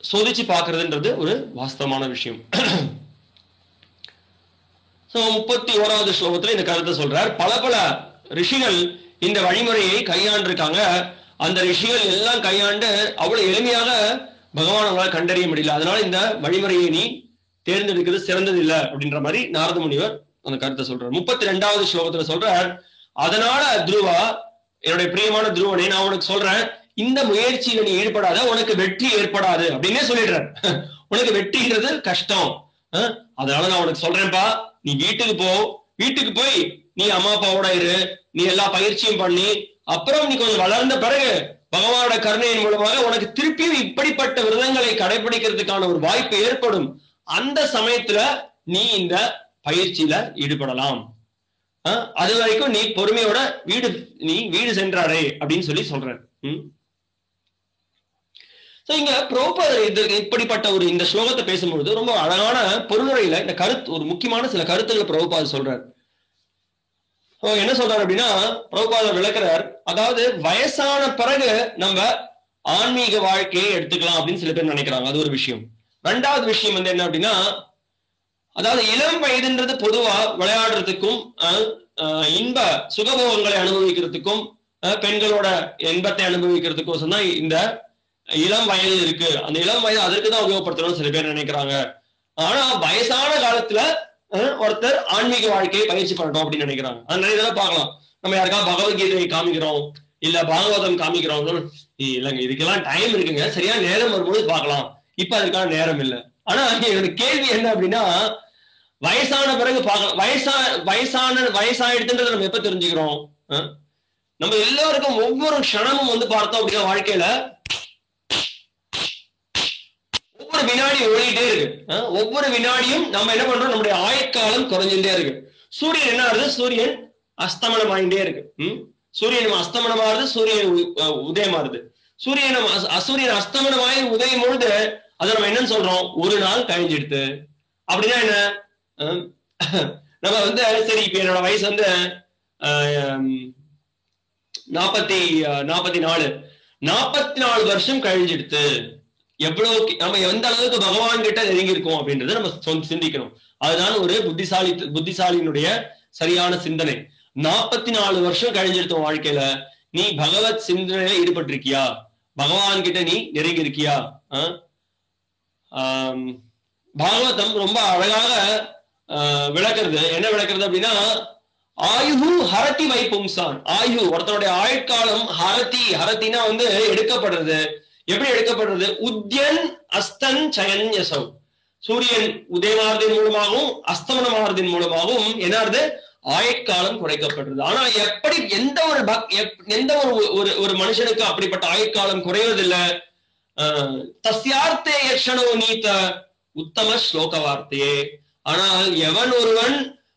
சோதிச்சு பார்க்கறதுன்றது ஒரு வாஸ்தவமான விஷயம். 31வது ஸ்லோகத்துல இந்த கருத்தை சொல்றார். பல பல ரிஷிகள் இந்த வழிமுறையை கையாண்டிருக்காங்க. அந்த ரிஷிகள் எல்லாம் கையாண்டு அவ்வளவு எளிமையாக பகவான் அவங்களால் கண்டறிய முடியல. அதனால இந்த வழிமுறையை நீ தேர்ந்தெடுக்கிறது சிறந்தது இல்லை அப்படின்ற மாதிரி நாரத முனிவர் அந்த கருத்தை சொல்றார். 32வது ஸ்லோகத்துல சொல்றார், அதனால துருவா, என்னுடைய பிரியமான துருவனே, நான் உனக்கு சொல்றேன், இந்த முயற்சியில நீ ஈடுபடாத, உனக்கு வெற்றி ஏற்படாது அப்படின்னே சொல்லிடுறார். உனக்கு வெற்றிங்கிறது கஷ்டம், அதனால நான் உனக்கு சொல்றேன்ப்பா, நீ வீட்டுக்கு போய் நீ அம்மா அப்பாவோட இரு, நீ எல்லா பயிற்சியும் பண்ணி அப்புறம் நீ கொஞ்சம் வளர்ந்த பிறகு பகவானோட கருணையின் மூலமாக உனக்கு திருப்பியும் இப்படிப்பட்ட விரதங்களை கடைபிடிக்கிறதுக்கான ஒரு வாய்ப்பு ஏற்படும். அந்த சமயத்துல நீ இந்த பயிற்சியில ஈடுபடலாம். அது வரைக்கும் நீ பொறுமையோட வீடு சென்றாரே அப்படின்னு சொல்லி சொல்ற. இங்க பிரபுபாதர் இப்படிப்பட்ட ஒரு இந்த ஸ்லோகத்தை பேசும்பொழுது ரொம்ப அழகான பொருளுரையில இந்த கருத்து, ஒரு முக்கியமான சில கருத்துக்களை பிரபுபாதர் சொல்றார். என்ன சொல்றாரு அப்படின்னா, பிரபுபாதர் விளக்குறார், அதாவது வயசான பிறகு நம்ம ஆன்மீக வாழ்க்கையை எடுத்துக்கலாம் அப்படின்னு சில பேர் நினைக்கிறாங்க. அது ஒரு விஷயம். ரெண்டாவது விஷயம் வந்து என்ன அப்படின்னா, அதாவது இளம் வயதுன்றது பொதுவா விளையாடுறதுக்கும் இன்ப சுகபோகங்களை அனுபவிக்கிறதுக்கும் பெண்களோட இன்பத்தை அனுபவிக்கிறதுக்கோசம் தான் இந்த இளம் வயது இருக்கு. அந்த இளம் வயது அதற்கு தான் உபயோகப்படுத்தணும்னு சில பேர் நினைக்கிறாங்க. ஆனா வயசான காலத்துல ஒருத்தர் ஆன்மீக வாழ்க்கையை பயிற்சி பண்ணட்டும் அப்படின்னு நினைக்கிறாங்க. அது நிறைய தடவை பார்க்கலாம். நம்ம யாருக்காவது பகவத்கீதையை காமிக்கிறோம், இல்ல பாகவதம் காமிக்கிறோம், இல்லைங்க இதுக்கெல்லாம் டைம் இருக்குங்க, சரியா நேரம் வரும்போது பார்க்கலாம், இப்ப அதுக்கான நேரம் இல்லை. ஆனா என்னோட கேள்வி என்ன அப்படின்னா, வயசான பிறகு பார்க்கலாம். வயசாயிடுதுன்றதை நம்ம எப்ப தெரிஞ்சுக்கிறோம்? நம்ம எல்லாருக்கும் ஒவ்வொரு க்ஷணமும் வந்து பார்த்தோம் அப்படின்னா வாழ்க்கையில ஒவ்வொரு வினாடி ஓடிட்டே இருக்கு. ஒவ்வொரு வினாடியும் நம்ம என்ன பண்றோம், நம்முடைய ஆயுட்காலம் குறைஞ்சுட்டே இருக்கு. சூரியன் என்ன ஆகுது, சூரியன் அஸ்தமனம் ஆகிட்டே இருக்கு. சூரியன் அஸ்தமனம் ஆகுது, சூரியன் உதயம் ஆகுது. சூரியன் அஸ்தமனமாயி உதயம் பொழுது அதை நம்ம என்னன்னு சொல்றோம், ஒரு நாள் கழிஞ்சிடுது. அப்படின்னா என்ன, நம்ம வந்து சரி இப்ப என்னோட வயசு வந்து 44 வருஷம் கழிஞ்சிடுத்து, எவ்வளவு நம்ம எந்த அளவுக்கு பகவான் கிட்ட நெருங்கி இருக்கோம் அப்படின்றத நம்ம சிந்திக்கணும். அதுதான் ஒரு புத்திசாலியினுடைய சரியான சிந்தனை. 44 வருஷம் கழிஞ்சிருத்தோம் வாழ்க்கையில, நீ பகவத் சிந்தனையில ஈடுபட்டிருக்கியா? பகவான் கிட்ட நீ நெருங்கி இருக்கியா? பாகவதம் ரொம்ப அழகாக விளக்குறது. என்ன விளக்குறது அப்படின்னா, ஆயுகு ஹரதி வை பும்சான். ஆயு ஒருத்தனுடைய ஆயுட்காலம் ஹரத்தினா வந்து எடுக்கப்படுறது. எப்படி எடுக்கப்படுறது? உத்யன் அஸ்தன் சயன் யசவ். சூரியன் உதயமானதின் மூலமாகவும் அஸ்தமனமானதின் மூலமாகவும் என்னது ஆயுட்காலம் குறைக்கப்படுறது. ஆனா எப்படி எந்த ஒரு மனுஷனுக்கு அப்படிப்பட்ட ஆயுட்காலம் குறைவதில்லை. தஸ்யார்த்தே யக்ஷணோ நீத்த உத்தம ஸ்லோக வார்த்தையே. ஆனால் எவன் ஒருவன்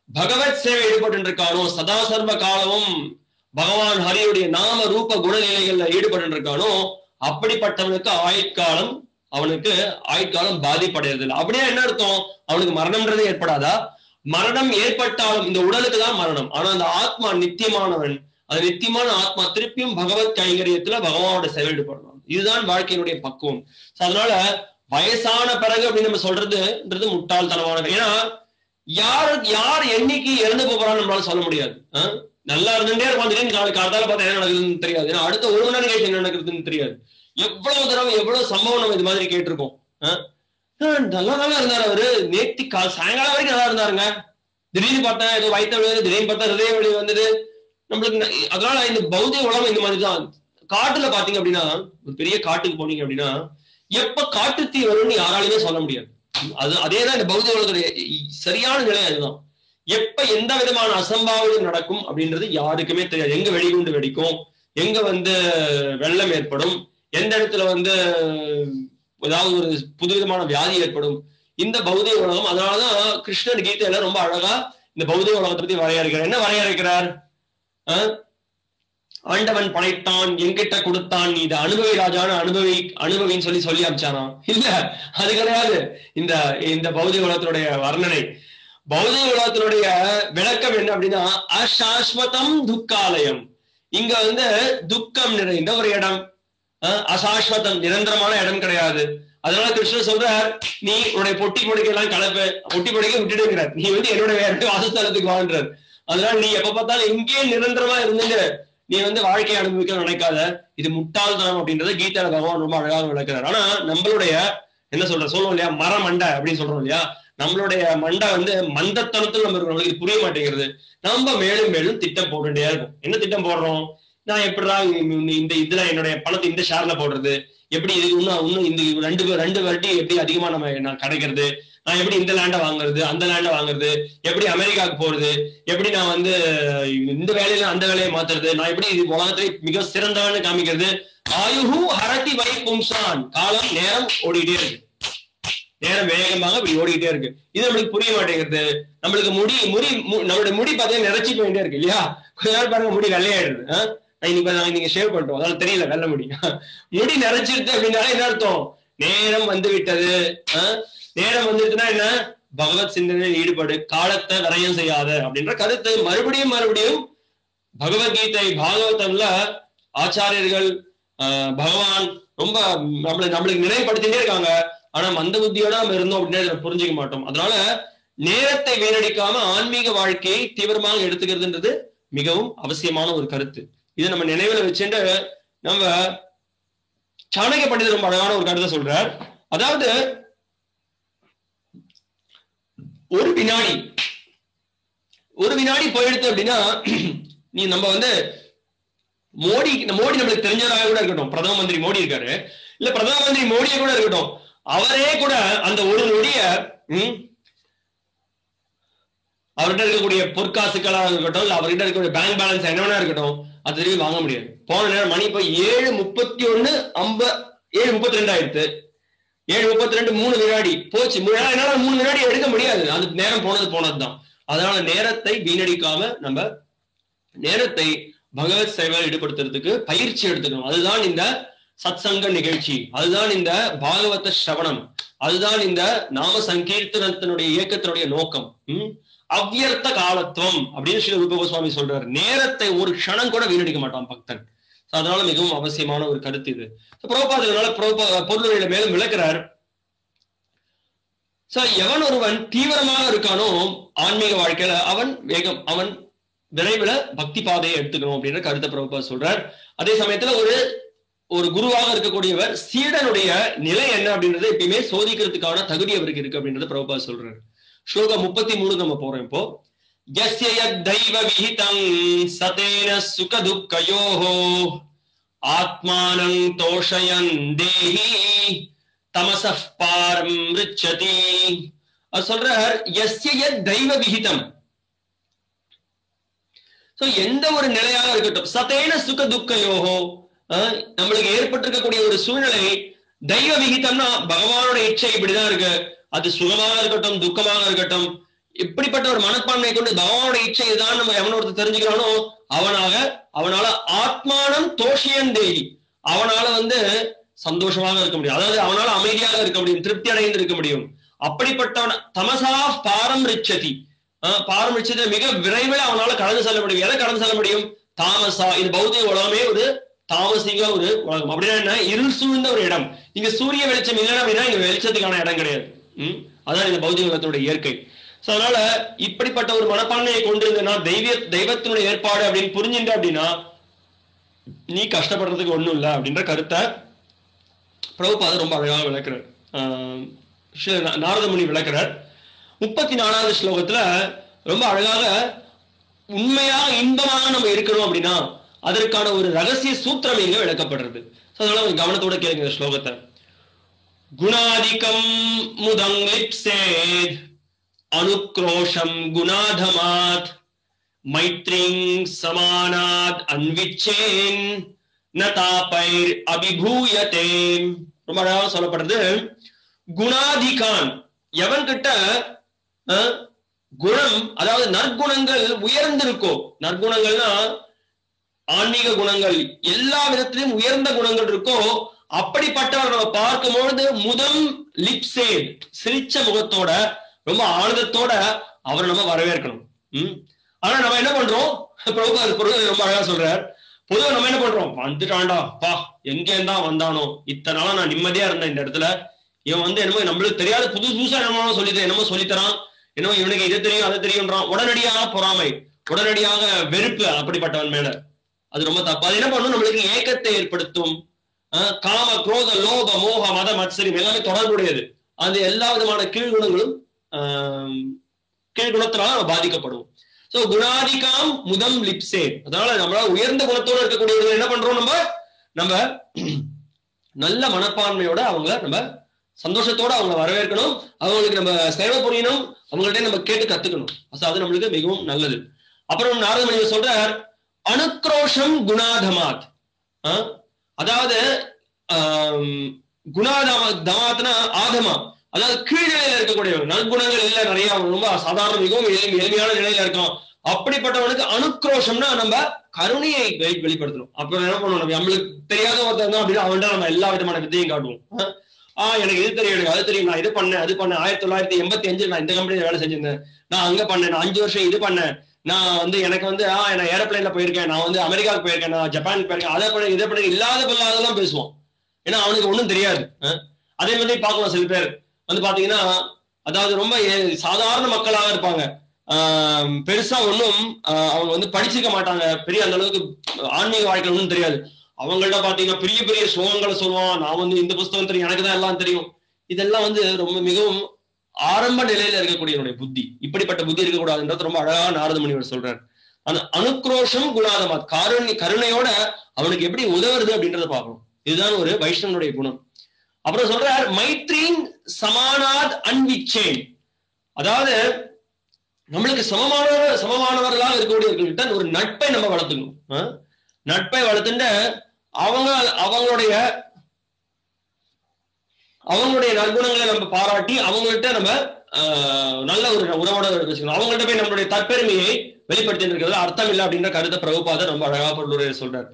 பகவத் சேவை ஈடுபட்டு இருக்கானோ, சதா சர்வ காலமும் பகவான் ஹரியுடைய நாம ரூப குணநிலைகள்ல ஈடுபட்டு இருக்கானோ, அப்படிப்பட்டவனுக்கு ஆயுட்காலம் பாதிப்படையதில்லை. அப்படியே என்ன அர்த்தம்? அவனுக்கு மரணம்ன்றது ஏற்படாதா? மரணம் ஏற்பட்டாலும் இந்த உடலுக்கு தான் மரணம். ஆனா அந்த ஆத்மா நித்தியமானவன். அந்த நித்தியமான ஆத்மா திருப்பியும் பகவத் கைங்கரியத்துல பகவானோட சேவை ஈடுபடணும். இதுதான் வாழ்க்கையினுடைய பக்குவம். அதனால வயசான பிறகு அப்படின்னு நம்ம சொல்றதுன்றது முட்டாள்தனமான. ஏன்னா யார் என்னைக்கு இறந்து போறான்னு நம்மளால சொல்ல முடியாது. நல்லா இருந்துட்டே இருக்கும், நாளைக்கு காலத்தால பார்த்தா என்ன நடக்குதுன்னு தெரியாது. ஏன்னா அடுத்த ஒரு மணி நேரம் கழிச்சு என்ன நடக்குதுன்னு தெரியாது. எவ்வளவு தடவை எவ்வளவு சம்பவம் நம்ம இது மாதிரி கேட்டிருக்கோம். நல்லா இருந்தாரு அவரு, நேத்தி சாயங்காலம் வரைக்கும் நல்லா இருந்தாருங்க, திடீர்னு பார்த்தா ஏதோ வயிற்று வலி, திடீர்னு பார்த்தா ஹிருதய வலி வந்தது நம்மளுக்கு. அதனால இந்த பௌதிக உலகம் இந்த மாதிரிதான். காட்டுல பாத்தீங்க அப்படின்னா, ஒரு பெரிய காட்டுக்கு போனீங்க அப்படின்னா, எப்ப காட்டுத்தீ வரும்னு யாராலுமே சொல்ல முடியாது. அதேதான் இந்த பௌதிக உலகத்துடைய சரியான நிலை. அதுதான் எப்ப எந்த விதமான அசம்பாவிதம் நடக்கும் அப்படின்றது யாருக்குமே தெரியாது. எங்க வெடிகுண்டு வெடிக்கும், எங்க வந்து வெள்ளம் ஏற்படும், எந்த இடத்துல வந்து ஏதாவது ஒரு புதுவிதமான வியாதி ஏற்படும், இந்த பௌதிக உலகம். அதனாலதான் கிருஷ்ணன் கீதையில ரொம்ப அழகா இந்த பௌதிக உலகத்தை பத்தி வரையறுக்கிறார். என்ன வரையறுக்கிறார்? ஆண்டவன் படைத்தான், என்கிட்ட கொடுத்தான், நீ இதை அனுபவி ராஜான அனுபவின்னு சொல்லி அமிச்சானா? இல்ல, அது கிடையாது. இந்த பௌதிக உலகத்தினுடைய வர்ணனை, பௌதிக உலகத்தினுடைய விளக்கம் என்ன அப்படின்னா, அசாஸ்வதம் துக்காலயம். இங்க வந்து துக்கம் நிறைந்த ஒரு இடம், அசாஸ்வதம் நிரந்தரமான இடம் கிடையாது. அதனால கிருஷ்ணர் சொல்றார், நீ உன்னுடைய பொட்டி பொடிக்கெல்லாம் கலப்ப, பொட்டி பொடிக்க விட்டுடுங்கிறார். நீ வந்து என்னுடைய வேற வாசஸ்தலத்துக்கு வாழ்றார். அதனால நீ எப்ப பார்த்தாலும் எங்கேயே நிரந்தரமா இருந்துங்க, நீ வந்து வாழ்க்கையை அனுபவிக்க நினைக்காத. இது முட்டாள்தனம் அப்படின்றத கீதையில பகவான் ரொம்ப அழகாக விளக்குறாரு. ஆனா நம்மளுடைய என்ன சொல்றோம் இல்லையா, மண்டை அப்படின்னு சொல்றோம் இல்லையா, நம்மளுடைய மண்டை வந்து மந்தத்தனத்துல நம்ம இருக்கோம். இது புரிய மாட்டேங்கிறது. நம்ம மேலும் மேலும் திட்டம் போட்டுட்டே இருக்கும். என்ன திட்டம் போடுறோம்? நான் எப்படிடா இந்த இதுல என்னுடைய பணத்தை இந்த ஷேர்ல போடுறது, எப்படி இது இன்னும் இந்த ரெண்டு வட்டி எப்படி அதிகமா நான் கிடைக்கிறது, நான் எப்படி இந்த லேண்டை வாங்குறது, அந்த லேண்டை வாங்குறது, எப்படி அமெரிக்காவுக்கு போறது, எப்படி நான் வந்து இந்த வேலையில அந்த வேலையை மாத்துறது, நான் எப்படி இது உலகத்தை மிக சிறந்தவன்னு காமிக்கிறது. ஆயுகு ஹரதி வை பும்சான். காலம் நேரம் ஓடிட்டே இருக்கு, நேரம் வேகமாக இப்படி ஓடிக்கிட்டே இருக்கு. இது நம்மளுக்கு புரிய மாட்டேங்கிறது. நம்மளுக்கு நம்மளுடைய முடி பார்த்தீங்கன்னா நிறைச்சி போயிட்டே இருக்கு இல்லையா? கொஞ்ச நேரம் பாருங்க முடி வெள்ளையாயிடுது. நீங்க ஷேவ் பண்ணிட்டோம், அதனால தெரியல வெள்ள முடி நிறைச்சிருது அப்படின்னால என்ன அர்த்தம்? நேரம் வந்து விட்டது. நேரம் வந்துருச்சுன்னா என்ன? பகவத் சிந்தனையில் ஈடுபடு, காலத்தை விரயம் செய்யாத அப்படின்ற கருத்து மறுபடியும் பகவத்கீதை பாகவதம்ல ஆச்சாரியர்கள் பகவான் ரொம்ப நம்மளுக்கு நினைவுபடுத்திட்டே இருக்காங்க. ஆனா மந்த புத்தியோட நம்ம இருந்தோம் அப்படின்னா புரிஞ்சுக்க மாட்டோம். அதனால நேரத்தை வீணடிக்காம ஆன்மீக வாழ்க்கையை தீவிரமாக எடுத்துக்கிறதுன்றது மிகவும் அவசியமான ஒரு கருத்து. இதை நம்ம நினைவுல வச்சுட்டு நம்ம சாணக்கிய பண்டிதர் ரொம்ப அழகான ஒரு கருத்தை சொல்றார். அதாவது ஒரு வினாடி போயிடுத்து அப்படின்னா, நீ நம்ம வந்து மோடி நம்மளுக்கு தெரிஞ்சவராக கூட இருக்கட்டும், பிரதம மந்திரி மோடி இருக்காரு, இல்ல பிரதம மந்திரி மோடியை கூட இருக்கட்டும், அவரே கூட அந்த ஒரு நொடிய அவர்கிட்ட இருக்கக்கூடிய பொற்காசுக்களாக இருக்கட்டும், இல்ல அவர்கிட்ட இருக்கக்கூடிய பேங்க் பேலன்ஸ் என்னவனா இருக்கட்டும், அது திரும்பி வாங்க முடியாது. போன நேரம் மணி இப்ப 7:32 ஆயிடுத்து. 7:32 3 வினாடி போச்சு. என்னால 3 வினாடி எடுக்க முடியாது, அது நேரம் போனதுதான். அதனால நேரத்தை வீணடிக்காம நம்ம நேரத்தை பகவத் சேவையில் ஈடுபடுத்துறதுக்கு பயிற்சி எடுத்துக்கணும். அதுதான் இந்த சத்சங்க நிகழ்ச்சி, அதுதான் இந்த பாகவத ஸ்ரவணம், அதுதான் இந்த நாம சங்கீர்த்தனத்தினுடைய இயக்கத்தினுடைய நோக்கம். அவ்வியர்த்த காலத்துவம் அப்படின்னு ஸ்ரீ ரூப கோஸ்வாமி சொல்றாரு. நேரத்தை ஒரு க்ஷணம் கூட வீணடிக்க மாட்டான் பக்தன். அதனால மிகவும் அவசியமான ஒரு கருத்து இது. பிரபுபாதனால பொருளுரையில மேலும் விளக்குறார். எவன் ஒருவன் தீவிரமாக இருக்கானோ ஆன்மீக வாழ்க்கையில அவன் விரைவில் பக்தி பாதையை எடுத்துக்கணும் அப்படின்ற கருத்தை பிரபுபாத் சொல்றார். அதே சமயத்துல ஒரு குருவாக இருக்கக்கூடியவர் சீடனுடைய நிலை என்ன அப்படின்றத எப்பயுமே சோதிக்கிறதுக்கான தகுதி அவருக்கு இருக்கு அப்படின்றத பிரபுபாத் சொல்றாரு. ஸ்லோகம் 33 நம்ம போறோம் இப்போ. யஸ்ய யத்தைவ விஹிதம் சதேன சுக துக்கயோஹோ ஆத்மானங் தோஷயன் தேஹி தமஸஃ பாரம் ரிச்சதி. அது சொல்றார் யஸ்ய யத்தைவ விஹிதம். எந்த ஒரு நிலையாக இருக்கட்டும், சதேன சுக துக்கயோஹோ, நம்மளுக்கு ஏற்பட்டிருக்கக்கூடிய ஒரு சூழ்நிலை தெய்வ விகிதம்னா பகவானோட இச்சை இப்படிதான் இருக்கு, அது சுகமாக இருக்கட்டும் துக்கமாக இருக்கட்டும், இப்படிப்பட்ட ஒரு மனப்பான்மையை கொண்டு பகவானோட இச்சை இதுதான் நம்ம எவன ஒருத்தர் தெரிஞ்சுக்கிறானோ அவனால ஆத்மானம் தோஷியன் தேகி, அவனால சந்தோஷமாக இருக்க முடியும், அதாவது அவனால அமைதியாக இருக்க முடியும், திருப்தி அடைந்து இருக்க முடியும். அப்படிப்பட்டவன் தமசா பாரம் ரிச்சதி, பாரம் ரிச்சதை மிக விரைவில் அவனால கடந்து செல்ல முடியும். எதை கடந்து செல்ல முடியும்? தாமசா. இது பௌதிக உலகமே ஒரு தாமசிக ஒரு உலகம். அப்படின்னா என்ன? இருள் சூழ்ந்த ஒரு இடம். இங்க சூரிய வெளிச்சம் இல்லைன்னா அப்படின்னா இங்க வெளிச்சத்துக்கான இடம் கிடையாது. அதான் இந்த பௌதிக உலகத்தோட இயற்கை. அதனால இப்படிப்பட்ட ஒரு மனப்பான்மையை கொண்டிருந்தா தெய்வத்தினுடைய ஏற்பாடு அப்படின்னு புரிஞ்சுட்ட அப்படின்னா நீ கஷ்டப்படுறதுக்கு ஒண்ணும் இல்லை அப்படின்ற கருத்தை பிரபுபாதர் ரொம்ப அழகாக விளக்குறார். நாரத முனி விளக்குறார். 34வது ஸ்லோகத்துல ரொம்ப அழகாக உண்மையாக இன்பமாக நம்ம இருக்கணும் அப்படின்னா அதற்கான ஒரு ரகசிய சூத்திரம் இங்க விளக்கப்படுறது. அதனால கவனத்தோட கேளுங்க இந்த ஸ்லோகத்தை. குணாதிகம் முதங் லிப்சேத் அனுக்ரோஷம் குணாதமாத் மைத்ரிங் சமானாத் அன்விச்சேன் நதாபைர் அபிபூயதே. ரொம்ப அழகாக சொல்லப்படுறது. குணாதிகான், எவன் கிட்ட குணம், அதாவது நற்குணங்கள் உயர்ந்திருக்கோ, நற்குணங்கள்னா ஆன்மீக குணங்கள் எல்லா விதத்திலும் உயர்ந்த குணங்கள் இருக்கோ, அப்படிப்பட்டவர் நம்ம பார்க்கும்பொழுது முதம் லிப்சே, சிரிச்ச முகத்தோட ரொம்ப ஆனந்தத்தோட அவரை நம்ம வரவேற்கணும். ஆனா நம்ம என்ன பண்றோம்? ரொம்ப அழகா சொல்றார். பொதுவா நம்ம என்ன பண்றோம்? வந்துட்டான்டா பா, எங்க இருந்தா வந்தானோ, இத்தனை நாளா நான் நிம்மதியா இருந்தேன் இந்த இடத்துல, இவன் என்னமோ நம்மளுக்கு தெரியாத புதுசா என்னமோ சொல்லித்தரான், என்னமோ சொல்லித்தரான், என்னமோ இவனுக்கு இது தெரியும் அது தெரியும்ன்றான். உடனடியாக பொறாமை, உடனடியாக வெறுப்பு அப்படிப்பட்டவன் மேல. அது ரொம்ப தப்பு. அது என்ன பண்ணும்? நம்மளுக்கு ஏக்கத்தை ஏற்படுத்தும். காம குரோத லோப மோக மத மத்சரியம் எல்லாமே தொடர்புடையது. அது எல்லா விதமான கீழ்குணங்களும் கீழ்குணத்தினால நம்ம பாதிக்கப்படுவோம். சோ குணாதிகாம் முதம் லிப்சே, அதனால நம்மளால உயர்ந்த குணத்தோடு இருக்கக்கூடியவர்கள் என்ன பண்றோம்? நம்ம நல்ல மனப்பான்மையோட அவங்கள நம்ம சந்தோஷத்தோட அவங்களை வரவேற்கணும், அவங்களுக்கு நம்ம சேவை புரியணும், அவங்கள்ட்ட நம்ம கேட்டு கத்துக்கணும். அது நம்மளுக்கு மிகவும் நல்லது. அப்புறம் நாரதமுனி சொல்றார் அனுக்ரோஷம் குணாதமாத், அதாவது குணாதமாத்னா ஆதமா, அதாவது கீழ்நிலையில இருக்கக்கூடியவங்க, நற்குணங்கள் இல்ல நிறைய, ரொம்ப சாதாரண மிகவும் எளிமையான நிலையில இருக்கும். அப்படிப்பட்டவனுக்கு அனுக்ரோஷம்னா நம்ம கருணையை வெளிப்படுத்தணும். அப்புறம் என்ன பண்ணுவோம்? நம்மளுக்கு தெரியாத ஒருத்தர் தான் அப்படின்னா அவன்கிட்ட நம்ம எல்லா விதமான வித்தையும் காட்டுவோம். எனக்கு இது தெரியும், எனக்கு அது தெரியும், நான் இது பண்ணேன் அது பண்ணேன், 1985 நான் இந்த கம்பெனியில வேலை செஞ்சிருந்தேன், நான் அங்க பண்ணேன், நான் 5 வருஷம் இது பண்ணேன், நான் எனக்கு நான் ஏரோப்ளைன்ல போயிருக்கேன், நான் அமெரிக்காவுக்கு போயிருக்கேன், நான் ஜப்பானுக்கு போயிருக்கேன், அதை பண்ணி இதை பண்ணி இல்லாத பொல்லாதெல்லாம் பேசுவோம். ஏன்னா அவனுக்கு ஒன்றும் தெரியாது. அதே மாதிரி பார்க்கலாம் சில பேர் பாத்தீங்கன்னா, அதாவது ரொம்ப சாதாரண மக்களாக இருப்பாங்க, பெருசா ஒன்றும் அவங்க படிச்சிருக்க மாட்டாங்க, பெரிய அந்த அளவுக்கு ஆன்மீக வாழ்க்கையில் ஒன்றும் தெரியாது. அவங்கள்ட்ட பாத்தீங்கன்னா பெரிய பெரிய ஸ்லோகங்களை சொல்லுவான், நான் இந்த புஸ்தகம் தெரியும், எனக்கு தான் எல்லாம் தெரியும். இதெல்லாம் ரொம்ப மிகவும் ஆரம்ப நிலையில இருக்கக்கூடிய புத்தி. இப்படிப்பட்ட புத்தி இருக்கக்கூடாதுன்றது ரொம்ப அழகா நாரத முனிவர் சொல்றாரு. அந்த அனுக்ரோஷம் குணாதமாத், கருணையோட அவனுக்கு எப்படி உதவுறது அப்படின்றத பார்க்கணும். இதுதான் ஒரு வைஷ்ணவனுடைய குணம். அப்புறம் சொல்றார் மைத்ரீன் சமானாத் அன்விச்சேன், அதாவது நம்மளுக்கு சமமானவர்களாக இருக்கக்கூடியவர்கள்ட்ட ஒரு நட்பை நம்ம வளர்த்துக்கணும். நட்பை வளர்த்துட்டு அவங்களுடைய நற்குணங்களை நம்ம பாராட்டி அவங்கள்ட்ட நம்ம நல்ல ஒரு உறவோட வச்சுக்கணும். அவங்கள்ட்ட போய் நம்மளுடைய தற்பெருமையை வெளிப்படுத்தி இருக்கிறது அர்த்தம் இல்லை அப்படின்ற கருத்தை பிரபுபாதர் ரொம்ப அழகா பொருளுரை சொல்றார்.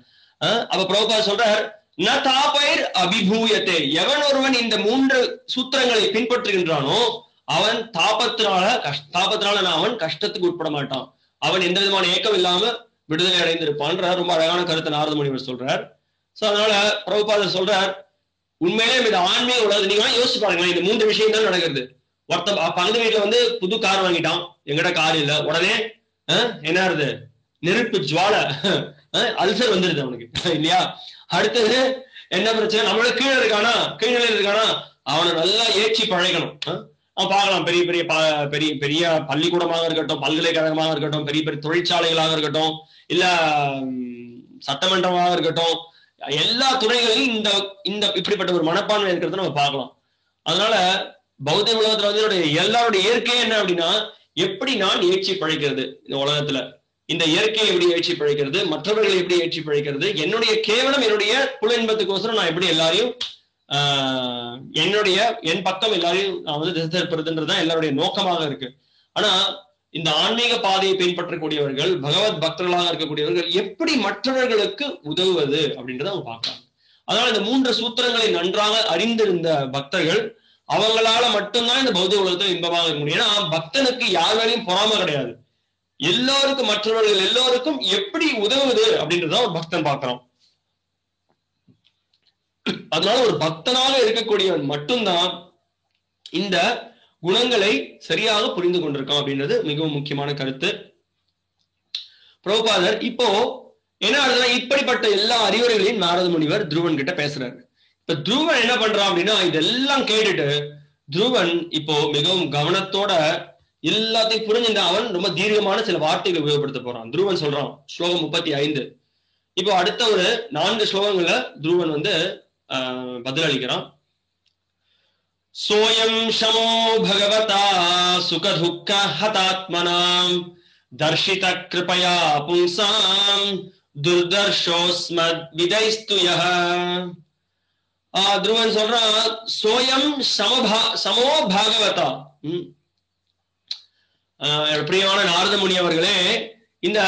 அப்ப பிரபுபாதர் சொல்றார், ந தாபைர் அபிபூயத்தே, எவன் ஒருவன் இந்த 3 சூத்திரங்களை பின்பற்றுகின்றானோ அவன் தாபத்தினால அவன் கஷ்டத்துக்கு உட்பட மாட்டான், அவன் எந்த விதமான ஏக்கம் இல்லாம விடுதலை அடைந்திருப்பான்ற ரொம்ப அழகான கருத்தை நாரத முனிவர் சொல்றார். சோ அதனால பிரபுபாதர் சொல்றார், உண்மையிலே இந்த ஆன்மீக உலகத்தை நீங்க யோசிச்சு பாருங்களேன், இந்த 3 விஷயம் தான் நடக்குது. ஒருத்த பக்கத்து வீட்டுல வந்து புது கார் வாங்கிட்டான், எங்கட கார் இல்ல, உடனே என்ன ஆறுது, நெருப்பு ஜுவாலை, அல்சர் வந்துருது அவனுக்கு இல்லையா. அடுத்தது என்ன பிரச்சனை, நம்மளோட கீழே இருக்கானா அவனை நல்லா ஏற்றி பழகணும். அவன் பார்க்கலாம், பெரிய பெரிய பெரிய பெரிய பள்ளிக்கூடமாக இருக்கட்டும், பல்கலைக்கழகமாக இருக்கட்டும், பெரிய பெரிய தொழிற்சாலைகளாக இருக்கட்டும், இல்ல சட்டமன்றமாக இருக்கட்டும், எல்லா துறைகளிலும் இந்த இப்படிப்பட்ட ஒரு மனப்பான்மை இருக்கிறத நம்ம பார்க்கலாம். அதனால பௌத்த உலகத்துல வந்து எல்லாருடைய இயற்கையே என்ன அப்படின்னா, எப்படி நான் ஏற்றி பழைக்கிறது, இந்த உலகத்துல இந்த இயற்கையை எப்படி ஏற்றி பழைக்கிறது, மற்றவர்களை எப்படி ஏற்றி பழைக்கிறது, கேவலம் என்னுடைய புல இன்பத்துக்கோசரம் நான் எப்படி எல்லாரையும் என் பக்கம் எல்லாரையும் நான் வந்து திசை திருப்புறதுன்றதுதான் எல்லாருடைய நோக்கமாக இருக்கு. ஆனா இந்த ஆன்மீக பாதையை பின்பற்றக்கூடியவர்கள், பகவத் பக்தர்களாக இருக்கக்கூடியவர்கள் எப்படி மற்றவர்களுக்கு உதவுவது அப்படின்றத அவங்க பார்க்கலாம். அதனால இந்த 3 சூத்திரங்களை நன்றாக அறிந்திருந்த பக்தர்கள் அவங்களால மட்டும்தான் இந்த பௌத்த உலகத்தில் இன்பமாக இருக்க முடியும். ஏன்னா பக்தனுக்கு யார் வேலையும் பொறாம கிடையாது, எல்லோருக்கும் மற்றவர்கள் எல்லோருக்கும் எப்படி உதவுவது அப்படின்றத ஒரு பக்தன் பார்க்கிறான். அதனால ஒரு பக்தனாக இருக்கக்கூடியவன் மட்டும்தான் இந்த குணங்களை சரியாக புரிந்து கொண்டிருக்கான் அப்படின்றது மிகவும் முக்கியமான கருத்து. பிரபுபாதர் இப்போ என்ன ஆகுதுன்னா, இப்படிப்பட்ட எல்லா அறிவுரைகளையும் நாரத முனிவர் துருவன் கிட்ட பேசுறாரு. இப்ப துருவன் என்ன பண்றான் அப்படின்னா, இதெல்லாம் கேட்டுட்டு துருவன் இப்போ மிகவும் கவனத்தோட எல்லாத்தையும் புரிஞ்சுட்டு அவன் ரொம்ப தீர்க்கமான சில வார்த்தைகளை உபயோகப்படுத்த போறான். துருவன் சொல்றான், ஸ்லோகம் 35. இப்போ அடுத்த ஒரு 4 ஸ்லோகங்கள்ல துருவன் வந்து பதிலளிக்கிறான். சோயம் ஷமோ பகவதா சுகதுக்க ஹதாத்மனாம் தர்ஷித கிருபயா பும்சாம் துர்தர்ஷோஸ்மத் விதைஸ்துயஹ. துருவன் சொல்றான், சோயம் சமோ பாகவதா. பிரியமான நாரத முனி அவர்களே, இந்த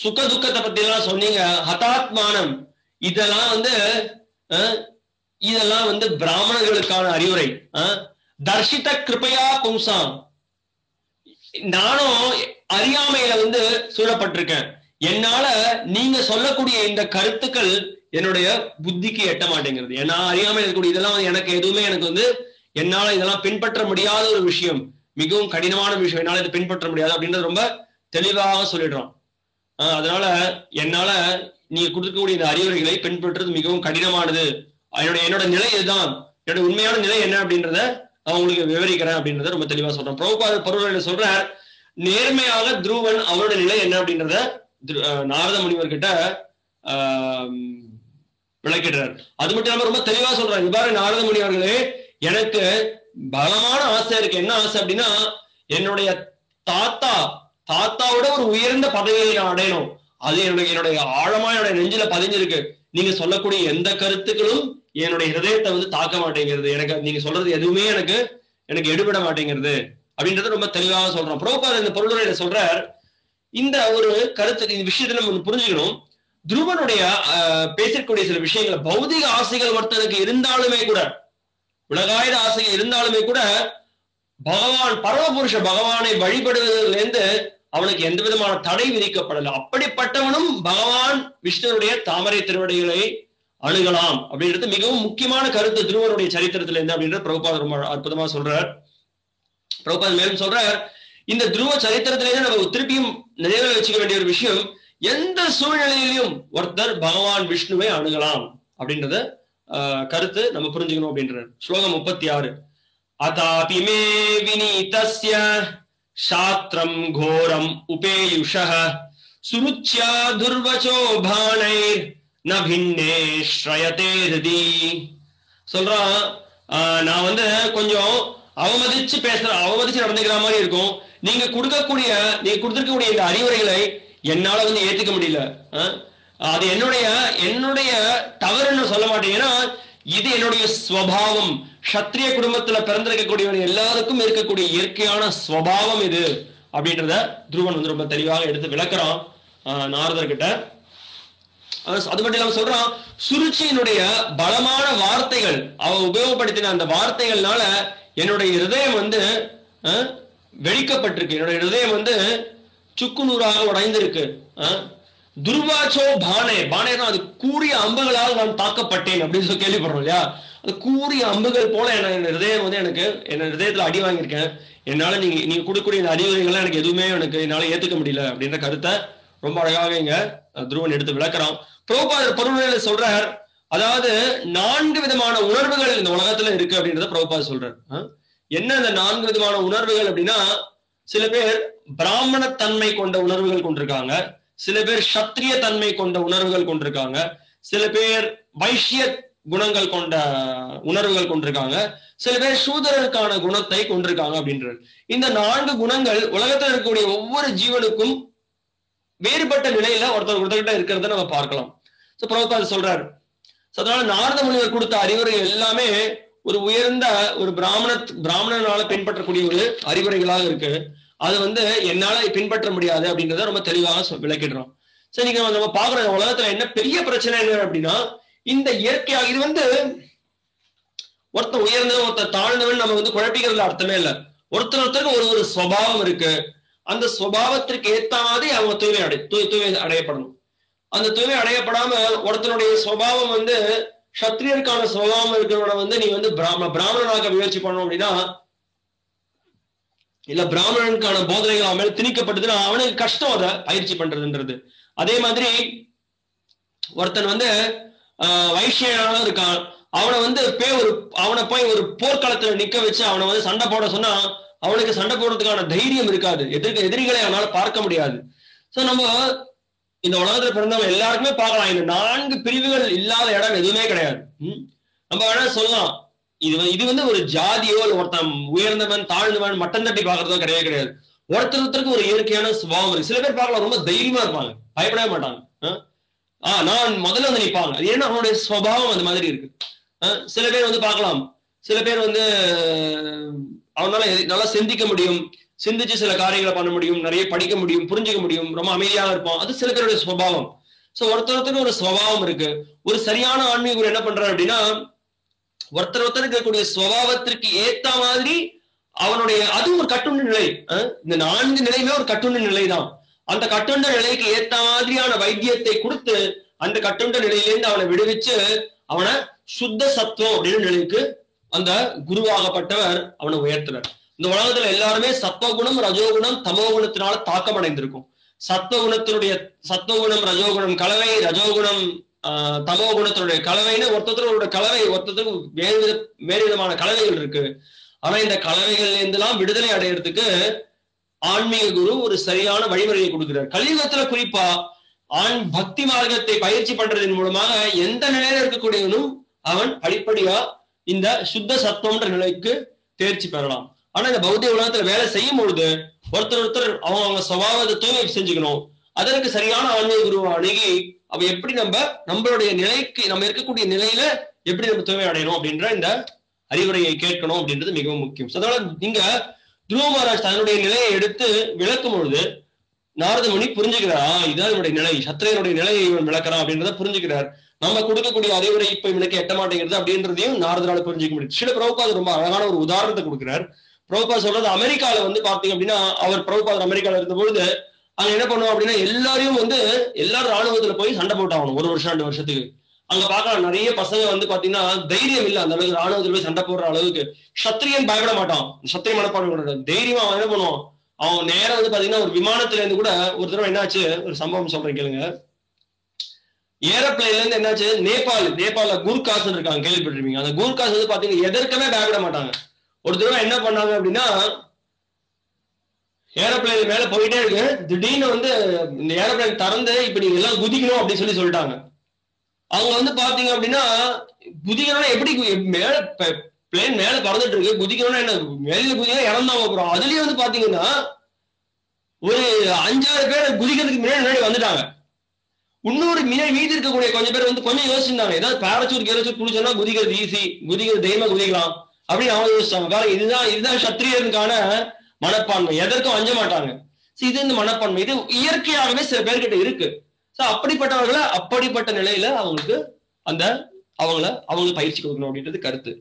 சுக துக்கத்தை பத்தி எல்லாம் சொன்னீங்க, ஹதாத்மானம், இதெல்லாம் வந்து பிராமணர்களுக்கான அறிவுரை. தர்ஷித கிருபையா பும்சாம், நானும் அறியாமையில வந்து சூழப்பட்டிருக்கேன், என்னால நீங்க சொல்லக்கூடிய இந்த கருத்துக்கள் என்னுடைய புத்திக்கு எட்ட மாட்டேங்கிறது. ஏன்னா அறியாமையில் இருக்கக்கூடிய இதெல்லாம் எனக்கு எதுவுமே எனக்கு வந்து என்னால இதெல்லாம் பின்பற்ற முடியாத ஒரு விஷயம், மிகவும் கடினமான விஷயம், என்னால இதை பின்பற்ற முடியாது அப்படின்றது ரொம்ப தெளிவாக சொல்லிடுறோம். அதனால என்னால நீங்க கொடுக்கக்கூடிய இந்த அறிவுரைகளை பின்பற்றுறது மிகவும் கடினமானது, என்னோட நிலை இதுதான், என்னோட உண்மையான நிலை என்ன அப்படின்றத நான் உங்களுக்கு விவரிக்கிறேன் அப்படின்றத ரொம்ப தெளிவா சொல்றேன். பிரபுபாத பருவ சொல்ற நேர்மையாக துருவன் அவரோட நிலை என்ன அப்படின்றத நாரத முனிவர் கிட்ட விளக்கிடுறார். அது மட்டும் இல்லாம ரொம்ப தெளிவா சொல்றாரு, இவ்வாறு நாரத முனிவர்களே, எனக்கு பலமான ஆசை இருக்கு. என்ன ஆசை அப்படின்னா, என்னுடைய தாத்தாவோட ஒரு உயர்ந்த பதவியை நான் அடையணும். அது என்னுடைய ஆழமா என்னுடைய நெஞ்சில பதிஞ்சிருக்கு. நீங்க சொல்லக்கூடிய எந்த கருத்துக்களும் என்னுடைய ஹிருதயத்தை வந்து தாக்க மாட்டேங்கிறது, எனக்கு நீங்க சொல்றது எதுவுமே எனக்கு எடுபட மாட்டேங்கிறது அப்படின்றத ரொம்ப தெளிவாக சொல்றோம். பிரபுபாதர் இந்த பொருளுரையில சொல்றார், இந்த ஒரு கருத்து, இந்த விஷயத்தை நம்ம புரிஞ்சுக்கணும். துருவனுடைய பேசக்கூடிய சில விஷயங்கள், பௌதிக ஆசைகள் ஒருத்தனுக்கு இருந்தாலுமே கூட, உலகாயுத ஆசைகள் இருந்தாலுமே கூட, பரமபுருஷ பகவானை வழிபடுவதிலிருந்து அவனுக்கு எந்த விதமான தடை விதிக்கப்படல. அப்படிப்பட்டவனும் பகவான் விஷ்ணுடைய தாமரை திருவடிகளை அணுகலாம் அப்படின்றது மிகவும் முக்கியமான கருத்து துருவனுடைய சரித்திரத்துல இருந்து அப்படின்ற பிரபுபாதர் ரொம்ப அற்புதமா சொல்றார். பிரபுபாதர் மேலும் சொல்றார், இந்த துருவ சரித்திரத்திலேயே நம்ம திருப்பியும் நினைவில் வச்சுக்க வேண்டிய ஒரு விஷயம், எந்த சூழ்நிலையிலும் ஒருத்தர் பகவான் விஷ்ணுவை அணுகலாம் அப்படின்றத கருத்து நம்ம புரிஞ்சுக்கணும் அப்படின்றார். ஸ்லோகம் 36. அதாபி மே வினீதஸ்ய சாத்ரம் கோரம் உபேயுஷஹ சுருச்யா துர்வச்சோ பாணைர் நபின்னே ஸ்ரயதே ஹிருதி. சொல்றான், நான் வந்து கொஞ்சம் அவமதிச்சு நடந்துக்கிற மாதிரி இருக்கும். நீங்க கொடுத்திருக்கக்கூடிய இந்த அறிவுரைகளை என்னால வந்து ஏத்துக்க முடியல. அது என்னுடைய தவறுன்னு சொல்ல மாட்டேன். ஏன்னா இது என்னுடைய ஸ்வபாவம். சத்திரிய குடும்பத்துல பிறந்திருக்கக்கூடியவன் எல்லாருக்கும் இருக்கக்கூடிய இயற்கையான ஸ்வபாவம் இது அப்படின்றத துருவன் வந்து ரொம்ப தெளிவாக எடுத்து விளக்குறான் நாரதர்கிட்ட. அது மட்டும் இல்லாம சொல்றான், சுருச்சியினுடைய பலமான வார்த்தைகள் அவன் உபயோகப்படுத்தின அந்த வார்த்தைகள்னால என்னுடைய இருதயம் வந்து வெடிக்கப்பட்டிருக்கு, என்னுடைய இருதயம் வந்து சுக்குநூறாக உடைந்திருக்கு. துர்வாச்சோ பானே, பானேனா அது கூறிய அம்புகளால் நான் தாக்கப்பட்டேன் அப்படின்னு சொல்லி கேள்விப்படுறோம் இல்லையா. அது கூறிய அம்புகள் போல என் இருதயம் வந்து எனக்கு என் இருதயத்துல அடி வாங்கியிருக்கேன். என்னால நீங்க கொடுக்கக்கூடிய இந்த அறிவுரைகள்லாம் எனக்கு எதுவுமே எனக்கு என்னால ஏத்துக்க முடியல அப்படின்ற கருத்தை ரொம்ப அழகாக இங்க துருவன் எடுத்து விளக்குறான். பிரபுபாதர் பொருள்களை சொல்றார், அதாவது 4 விதமான உணர்வுகள் இந்த உலகத்துல இருக்கு அப்படின்றத பிரபுபாதர் சொல்றார். என்ன அந்த 4 விதமான உணர்வுகள் அப்படின்னா, சில பேர் பிராமண தன்மை கொண்ட உணர்வுகள் கொண்டிருக்காங்க, சில பேர் சத்திரிய தன்மை கொண்ட உணர்வுகள் கொண்டிருக்காங்க, சில பேர் வைஷ்ய குணங்கள் கொண்ட உணர்வுகள் கொண்டிருக்காங்க, சில பேர் சூதரருக்கான குணத்தை கொண்டிருக்காங்க அப்படின்றது. இந்த 4 குணங்கள் உலகத்தில் இருக்கக்கூடிய ஒவ்வொரு ஜீவனுக்கும் வேறுபட்ட நிலையில ஒருத்தர்கிட்ட இருக்கிறத நம்ம பார்க்கலாம். பிரபுபாதர் சொல்றாரு, அதனால நாரத முனிவர் கொடுத்த அறிவுரைகள் எல்லாமே ஒரு உயர்ந்த ஒரு பிராமணனால பின்பற்றக்கூடிய ஒரு அறிவுரைகளாக இருக்கு. அது வந்து என்னால பின்பற்ற முடியாது அப்படின்றத ரொம்ப தெளிவாக விளக்கிடுறோம். சரி, நீங்க நம்ம பாக்குற உலகத்துல என்ன பெரிய பிரச்சனை என்ன அப்படின்னா, இந்த இயற்கையாக இது வந்து ஒருத்தர் உயர்ந்தவன் ஒருத்தர் தாழ்ந்தவன் நம்ம வந்து குழப்பிக்கிறதுல அர்த்தமே இல்லை. ஒருத்தருக்கு ஒரு சுபாவம் இருக்கு, அந்த சுபாவத்திற்கு ஏத்த மாதிரி அவங்க தூய்மை அடையப்படணும். அந்த தூய்மை அடையப்படாம ஒருத்தனுடைய சுபாவம் வந்து சத்திரியருக்கான சுபாவம் இருக்கிறவன வந்து நீ வந்து பிராமணனாக முயற்சி பண்ணணும் அப்படின்னா, இல்ல பிராமணனுக்கான போதனைகள் அவன் மேல திணிக்கப்பட்டதுன்னா அவனுக்கு கஷ்டம் அதை பயிற்சி பண்றதுன்றது. அதே மாதிரி ஒருத்தன் வந்து வைஷ்யனாலும் இருக்கான், அவனை வந்து அவனை போய் ஒரு போர்க்களத்துல நிக்க வச்சு அவனை வந்து சண்டை போட சொன்னா அவனுக்கு சண்டை போடுறதுக்கான தைரியம் இருக்காது, எதிரிகளை அவனால பார்க்க முடியாது. சோ நம்ம இந்த உலகத்துல பிறந்தவங்க எல்லாருக்குமே பார்க்கலாம், இந்த 4 பிரிவுகள் இல்லாத இடம் எதுவுமே கிடையாது. நம்ம வேணா சொல்லலாம், இது வந்து ஒரு ஜாதியோ ஒருத்தன் உயர்ந்தவன் தாழ்ந்தவன் மட்டம் தட்டி பாக்குறதோ கிடையாது. ஒருத்தருக்கு ஒரு இயற்கையான சுபாவம் இருக்கு. சில பேர் பார்க்கலாம் ரொம்ப தைரியமா இருப்பாங்க, பயப்படவே மாட்டாங்க, நான் முதல்ல வந்து நிற்பாங்க. அது ஏன்னா அவனுடைய சுபாவம் அந்த மாதிரி இருக்கு. சில பேர் வந்து பார்க்கலாம், சில பேர் வந்து அவனால நல்லா சிந்திக்க முடியும், சிந்திச்சு சில காரியங்களை பண்ண முடியும், நிறைய படிக்க முடியும், புரிஞ்சுக்க முடியும், ரொம்ப அமைதியாக இருப்பான். அது சில பேருடைய சுபாவம். சோ ஒருத்தருக்கு ஒரு சுபாவம் இருக்கு. ஒரு சரியான ஆன்மீக குரு என்ன பண்றாரு அப்படின்னா, ஒருத்தருக்கு இருக்கக்கூடிய சுபாவத்திற்கு ஏத்த மாதிரி அவனுடைய அது ஒரு கட்டுண்ட நிலை. இந்த 4 நிலையுமே ஒரு கட்டுண்ட நிலை தான். அந்த கட்டுண்ட நிலைக்கு ஏத்த மாதிரியான வைத்தியத்தை கொடுத்து அந்த கட்டுண்ட நிலையிலேருந்து அவனை விடுவிச்சு அவனை சுத்த சத்துவம் அப்படின்னு நிலைக்கு அந்த குருவாகப்பட்டவர் அவனை உயர்த்துறார். இந்த உலகத்துல எல்லாருமே சத்வகுணம் ரஜோகுணம் தமோ குணத்தினால தாக்கம் அடைந்திருக்கும். சத்வகுணம் ரஜோகுணம் கலவை, ரஜோகுணம் தமோ குணத்தினுடைய கலவைன்னு ஒருத்தருடைய கலவை, ஒருத்தருக்கு வேறு விதமான கலவைகள் இருக்கு. ஆனா இந்த கலவைகள்ல இருந்தெல்லாம் விடுதலை அடையிறதுக்கு ஆன்மீக குரு ஒரு சரியான வழிமுறையை கொடுக்கிறார். கலியுகத்துல குறிப்பா பக்தி மார்க்கத்தை பயிற்சி பண்றதன் மூலமாக எந்த நிலையில இருக்கக்கூடியவனும் அவன் படிப்படியா இந்த சுத்த சத்துவம்ன்ற நிலைக்கு தேர்ச்சி பெறலாம். ஆனா இந்த பௌத்திக உலகத்துல வேலை செய்யும் பொழுது ஒருத்தர் அவங்க சுபாவத்தை தூய்மை செஞ்சுக்கணும். அதற்கு சரியான ஆன்மீக குருவை அணுகி அவ எப்படி நம்மளுடைய நிலைக்கு நம்ம இருக்கக்கூடிய நிலையில எப்படி நம்ம தூய்மை அடையணும் அப்படின்ற இந்த அறிவுரையை கேட்கணும் அப்படின்றது மிகவும் முக்கியம். அதனால நீங்க துருவ மகாராஜ் தன்னுடைய நிலையை எடுத்து விளக்கும் பொழுது நாரத முனி புரிஞ்சுக்கிறாரா, இதான் என்னுடைய நிலை, சத்திரியனுடைய நிலையை இவன் விளக்குறான் அப்படின்றத புரிஞ்சுக்கிறார். நம்ம கொடுக்கக்கூடிய அறிவுரை இப்ப இவனுக்கு எட்ட மாட்டேங்கிறது அப்படின்றதையும் நாரதனால புரிஞ்சுக்க முடியும். ஸ்ரீல பிரபுபாதர் ரொம்ப அழகான ஒரு உதாரணத்தை கொடுக்கிறார். பிரபுபாதர் சொல்றது, அமெரிக்கால வந்து பாத்தீங்க அப்படின்னா, அவர் பிரபுபாதர் அமெரிக்கால இருந்த பொழுது அங்க என்ன பண்ணுவோம் அப்படின்னா, எல்லாரும் ராணுவத்துல போய் சண்டை போட்டாகணும் 1 வருஷம் 2 வருஷத்துக்கு. அங்க பாக்கலாம் நிறைய பசங்க வந்து பாத்தீங்கன்னா தைரியம் இல்ல, அந்த அளவுக்கு ராணுவத்துல போய் சண்டை போடுற அளவுக்கு. சத்திரியன் பயப்பட மாட்டான், சத்திரிய மனப்பாடம் தைரியமா அவன் என்ன பண்ணுவான், அவன் நேரம் வந்து பாத்தீங்கன்னா ஒரு விமானத்துல இருந்து கூட ஒரு தடவை என்னாச்சு, ஒரு சம்பவம் சொல்றேன் கேளுங்க. ஏரோப்ளைன்ல இருந்து என்னாச்சு, நேபாள கூர்காஸ் இருக்காங்க, கேள்விப்பட்டிருப்பீங்க. அந்த கூர்காஸ் வந்து பாத்தீங்கன்னா எதற்குமே பயப்பட மாட்டாங்க. ஒரு தடவை என்ன பண்ணாங்க அப்படின்னா, ஏரோப்ளைன் மேல போயிட்டே இருக்கு, திடீர்னு வந்து இந்த ஏரோப்ளைன் திறந்து இப்ப நீங்க எல்லாம் குதிக்கணும் அப்படின்னு சொல்லிட்டாங்க. அவங்க வந்து பாத்தீங்க அப்படின்னா குதிக்கணும்னா எப்படி, மேல பிளேன் மேல பறந்துட்டு இருக்கு, குதிக்கணும்னா என்ன, மேல குதிக்கணும் இறந்தாங்க. அப்புறம் அதுலயே வந்து பாத்தீங்கன்னா ஒரு 5-6 பேர் குதிக்கிறதுக்கு முன்னாடி வந்துட்டாங்க. இன்னொரு மீதி இருக்கக்கூடிய கொஞ்சம் பேர் வந்து கொஞ்சம் யோசிச்சிருந்தாங்க, ஏதாவது பேரச்சூட் கேரச்சூட் குடிச்சோம்னா குதிக்கிறது ஈஸி, தைரியமா குதிக்கலாம் அப்படின்னு அவங்க யோசிச்சாங்க. பாருங்க, இதுதான் சத்திரியனுக்கான மனப்பான்மை, எதற்கும் அஞ்ச மாட்டாங்க. இது இந்த மனப்பான்மை இது இயற்கையாகவே சில பேர்கிட்ட இருக்கு. அப்படிப்பட்டவர்களை அப்படிப்பட்ட நிலையில அவங்களுக்கு அவங்க பயிற்சி கொடுக்கணும் அப்படின்றது கருத்து.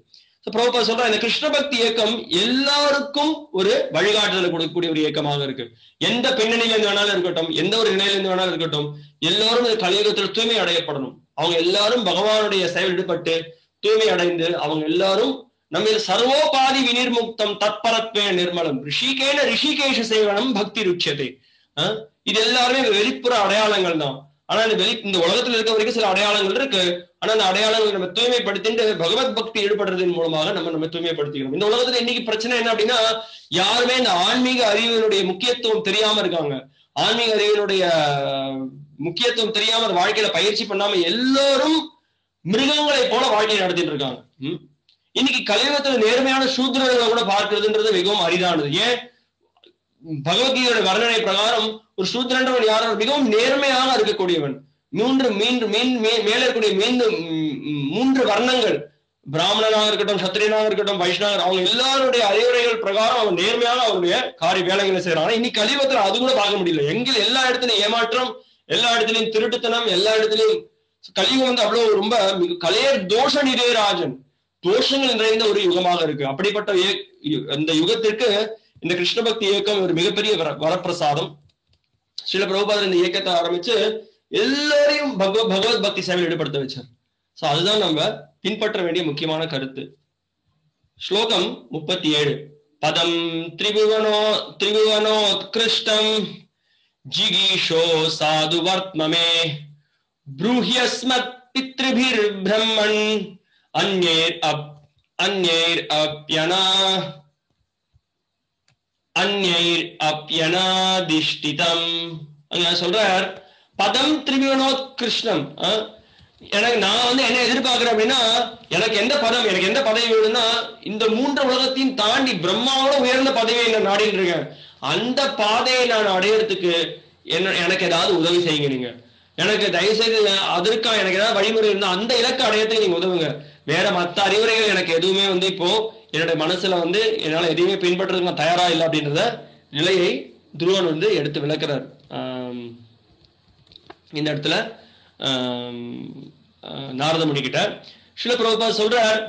பிரபுபாத் சொல்ற இந்த கிருஷ்ண பக்தி இயக்கம் எல்லாருக்கும் ஒரு வழிகாட்டுதலை கொடுக்கக்கூடிய ஒரு இயக்கமாக இருக்கு. எந்த பின்னணியில இருந்து வேணாலும் இருக்கட்டும், எந்த ஒரு நிலையில இருந்து வேணாலும் இருக்கட்டும், எல்லாரும் கலியுகத்தில் தூய்மை அடையப்படணும். அவங்க எல்லாரும் பகவானுடைய செயல் ஈடுபட்டு தூய்மை அடைந்து அவங்க எல்லாரும் நம்ம சர்வோபாதி வினிர்முக்தம் தத்பரத்வே நிர்மலம் ரிஷிகேன ரிஷிகேஷ சேவனம் பக்தி ருட்சத்தை. இது எல்லாருமே வெளிப்புற அடையாளங்கள் தான். ஆனா இந்த உலகத்துல இருக்க வரைக்கும் சில அடையாளங்கள் இருக்கு. ஆனா அந்த அடையாளங்கள் நம்ம தூய்மைப்படுத்திட்டு பகவத் பக்தி ஈடுபடுறதன் மூலமாக நம்ம தூய்மைப்படுத்திக்கிறோம். இந்த உலகத்துல இன்னைக்கு பிரச்சனை என்ன அப்படின்னா, யாருமே இந்த ஆன்மீக அறிவினுடைய முக்கியத்துவம் தெரியாம இருக்காங்க. ஆன்மீக அறிவினுடைய முக்கியத்துவம் தெரியாம வாழ்க்கையில பயிற்சி பண்ணாம எல்லாரும் மிருகங்களை போல வாழ்க்கையை நடத்திட்டு இருக்காங்க. இன்னைக்கு கலியுகத்துல நேர்மையான சூத்திரர்களை கூட பார்க்கிறதுன்றது மிகவும் அரிதானது. ஏன்? பகவத்கீதையோட வர்ணனை பிரகாரம் ஒரு சூத்திரன்றவன் யாரும் மிகவும் நேர்மையாக இருக்கக்கூடியவன். மேல இருக்கக்கூடிய மூன்று வர்ணங்கள், பிராமணனாக இருக்கட்டும், சத்திரியனாக இருக்கட்டும், வைஷ்ணவர், அவங்க எல்லாருடைய அறிவுரைகள் பிரகாரம் அவன் நேர்மையாக அவருடைய காரிய வேலைகளை செய்யறான். இன்னைக்கு கலியுகத்துல அது கூட பார்க்க முடியல. எல்லா இடத்துலயும் ஏமாற்றம், எல்லா இடத்துலயும் திருட்டுத்தனம், எல்லா இடத்துலயும் கலியுகம் அவ்வளவு ரொம்ப கலையர் தோஷ நிரேராஜன், தோஷங்கள் நிறைந்த ஒரு யுகமாக இருக்கு. அப்படிப்பட்ட இந்த யுகத்திற்கு இந்த கிருஷ்ண பக்தி இயக்கம் ஒரு மிகப்பெரிய வரப்பிரசாதம். ஸ்ரீல பிரபுபாதர் இந்த இயக்கத்தை ஆரம்பிச்சு எல்லாரையும் பகவத் பக்தி சேவையில் ஈடுபடுத்த வச்சார். அதுதான் நம்ம பின்பற்ற வேண்டிய முக்கியமான கருத்து. ஸ்லோகம் 37. பதம் திரிபுவனோத்கிருஷ்டம் ஜிகீஷோ சாது வர்த்மமே ப்ரூஹ்யஸ்மத் பித்ருபிர் பிரம்மன் அன்யைர் அப்யனாதிஷ்டிதம். அங்க சொல்றார், பதம் திரிபுவனோத்கிருஷ்ணம். எனக்கு நான் என்ன எதிர்பார்க்கிறேன் அப்படின்னா, எனக்கு எந்த பதவி வேணும்னா, இந்த மூன்று உலகத்தையும் தாண்டி பிரம்மாவோட உயர்ந்த பதவியை நான் நாடிட்டு இருக்கேன். அந்த பாதையை நான் அடையறதுக்கு எனக்கு ஏதாவது உதவி செய்யுங்க. நீங்க எனக்கு தயவு செய்து அதற்காக எனக்கு ஏதாவது வழிமுறை இருந்தா அந்த இலக்கு அடையறதுக்கு நீங்க உதவுங்க. வேற மற்ற அறிவுரைகள் எனக்கு எதுவுமே இப்போ என்னுடைய மனசுல என்னால எதையுமே பின்பற்றுறதுக்கு நான் தயாரா இல்லை அப்படின்றத நிலையை துருவன் எடுத்து விளக்குறார். இந்த இடத்துல நாரத முனி கிட்ட ஸ்ரீல பிரபுபாத் சொல்றார்,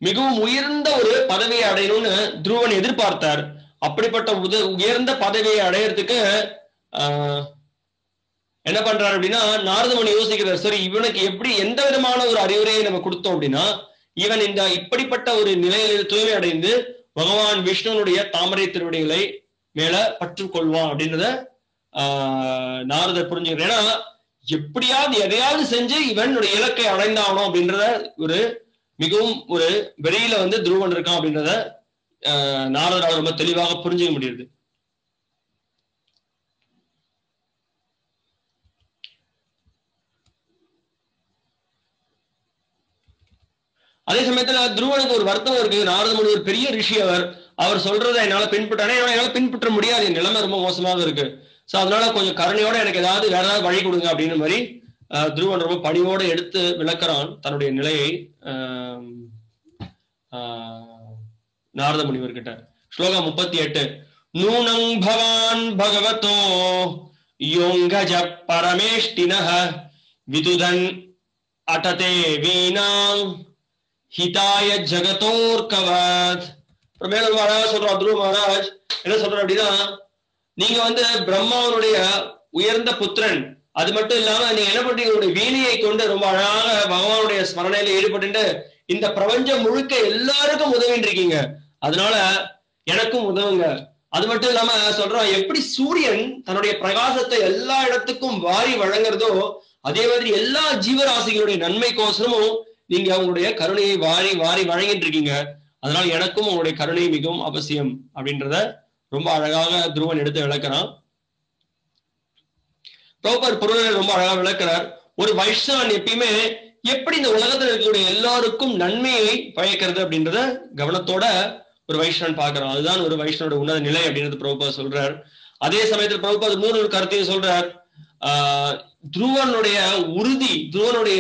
மிகவும் உயர்ந்த ஒரு பதவியை அடையணும்னு துருவன் எதிர்பார்த்தார். அப்படிப்பட்ட உயர்ந்த பதவியை அடையறதுக்கு என்ன பண்றாரு அப்படின்னா, நாரத முனி யோசிக்கிறார், சரி இவனுக்கு எப்படி எந்த விதமான ஒரு அறிவுரையை நம்ம கொடுத்தோம் அப்படின்னா இவன் இப்படிப்பட்ட ஒரு நிலையில் தூய்மை அடைந்து பகவான் விஷ்ணுனுடைய தாமரை திருவடிகளை மேல பற்று கொள்வான் அப்படின்றத நாரதர் புரிஞ்சுக்கிறார். ஏன்னா எப்படியாவது எதையாவது செஞ்சு இவனுடைய இலக்கை அடைந்தாகணும் அப்படின்றத ஒரு மிகவும் ஒரு வெளியில துருவன் இருக்கான் அப்படின்றத நாரதரால் ரொம்ப தெளிவாக புரிஞ்சுக்க முடியுது. அதே சமயத்துல துருவனுக்கு ஒரு வருத்தம் இருக்கு. நாரத முனி ஒரு பெரிய ரிஷி, அவர் சொல்றதை என்னால பின்பற்ற முடியாது, என் நிலைமை ரொம்ப மோசமாக இருக்கு. அதனால கொஞ்சம் கருணையோட எனக்கு ஏதாவது வேற ஏதாவது வழி கொடுங்க அப்படின்னு மாதிரி துருவன் ரொம்ப பணியோட எடுத்து விளக்குறான் தன்னுடைய நிலையை நாரத முனிவர்கிட்ட. ஸ்லோகம் 38. நூனங் பவான் பகவதோ யோங்கஜ பரமேஷ்டினஹ விதுதன் அடதே வீணாங் ஹிதாய ஜகதோர்கவத். மேலும் மகாராஜ் சொல்றார், துருவ மகாராஜ் என்ன சொல்ற அப்படின்னா, நீங்க பிரம்மாவனுடைய உயர்ந்த புத்திரன், அது மட்டும் இல்லாம நீங்க என்ன பண்றீங்க, உங்களுடைய வீணையை கொண்டு ரொம்ப அழகாக பகவானுடைய ஸ்மரணையில ஈடுபட்டு இந்த பிரபஞ்சம் முழுக்க எல்லாருக்கும் உதவின்னு இருக்கீங்க. அதனால எனக்கும் உதவுங்க. அது மட்டும் இல்லாம சொல்றோம், எப்படி சூரியன் தன்னுடைய பிரகாசத்தை எல்லா இடத்துக்கும் வாரி வழங்குறதோ அதே மாதிரி எல்லா ஜீவராசிகளுடைய நன்மைக்கோசரமும் நீங்க உங்களுடைய கருணையை வாரி வாரி வழங்கிட்டு இருக்கீங்க. அதனால எனக்கும் உங்களுடைய கருணை மிகவும் அவசியம் அப்படின்றத ரொம்ப அழகாக துருவன் எடுத்து விளக்குறான். பிரபுபாத் பொருளை ரொம்ப அழகா விளக்குறார். ஒரு வைஷ்ணவன் எப்பயுமே எப்படி இந்த உலகத்துல இருக்கக்கூடிய எல்லாருக்கும் நன்மையை பயக்கிறது அப்படின்றத கவனத்தோட ஒரு வைஷ்ணவன் பார்க்கிறான். அதுதான் ஒரு வைஷ்ணவோட உன்னத நிலை அப்படின்றது பிரபுபாத் சொல்றார். அதே சமயத்தில் பிரபுபாத் ஒரு கருத்தையும் சொல்றார். துருவனுடைய உறுதி, துருவனுடைய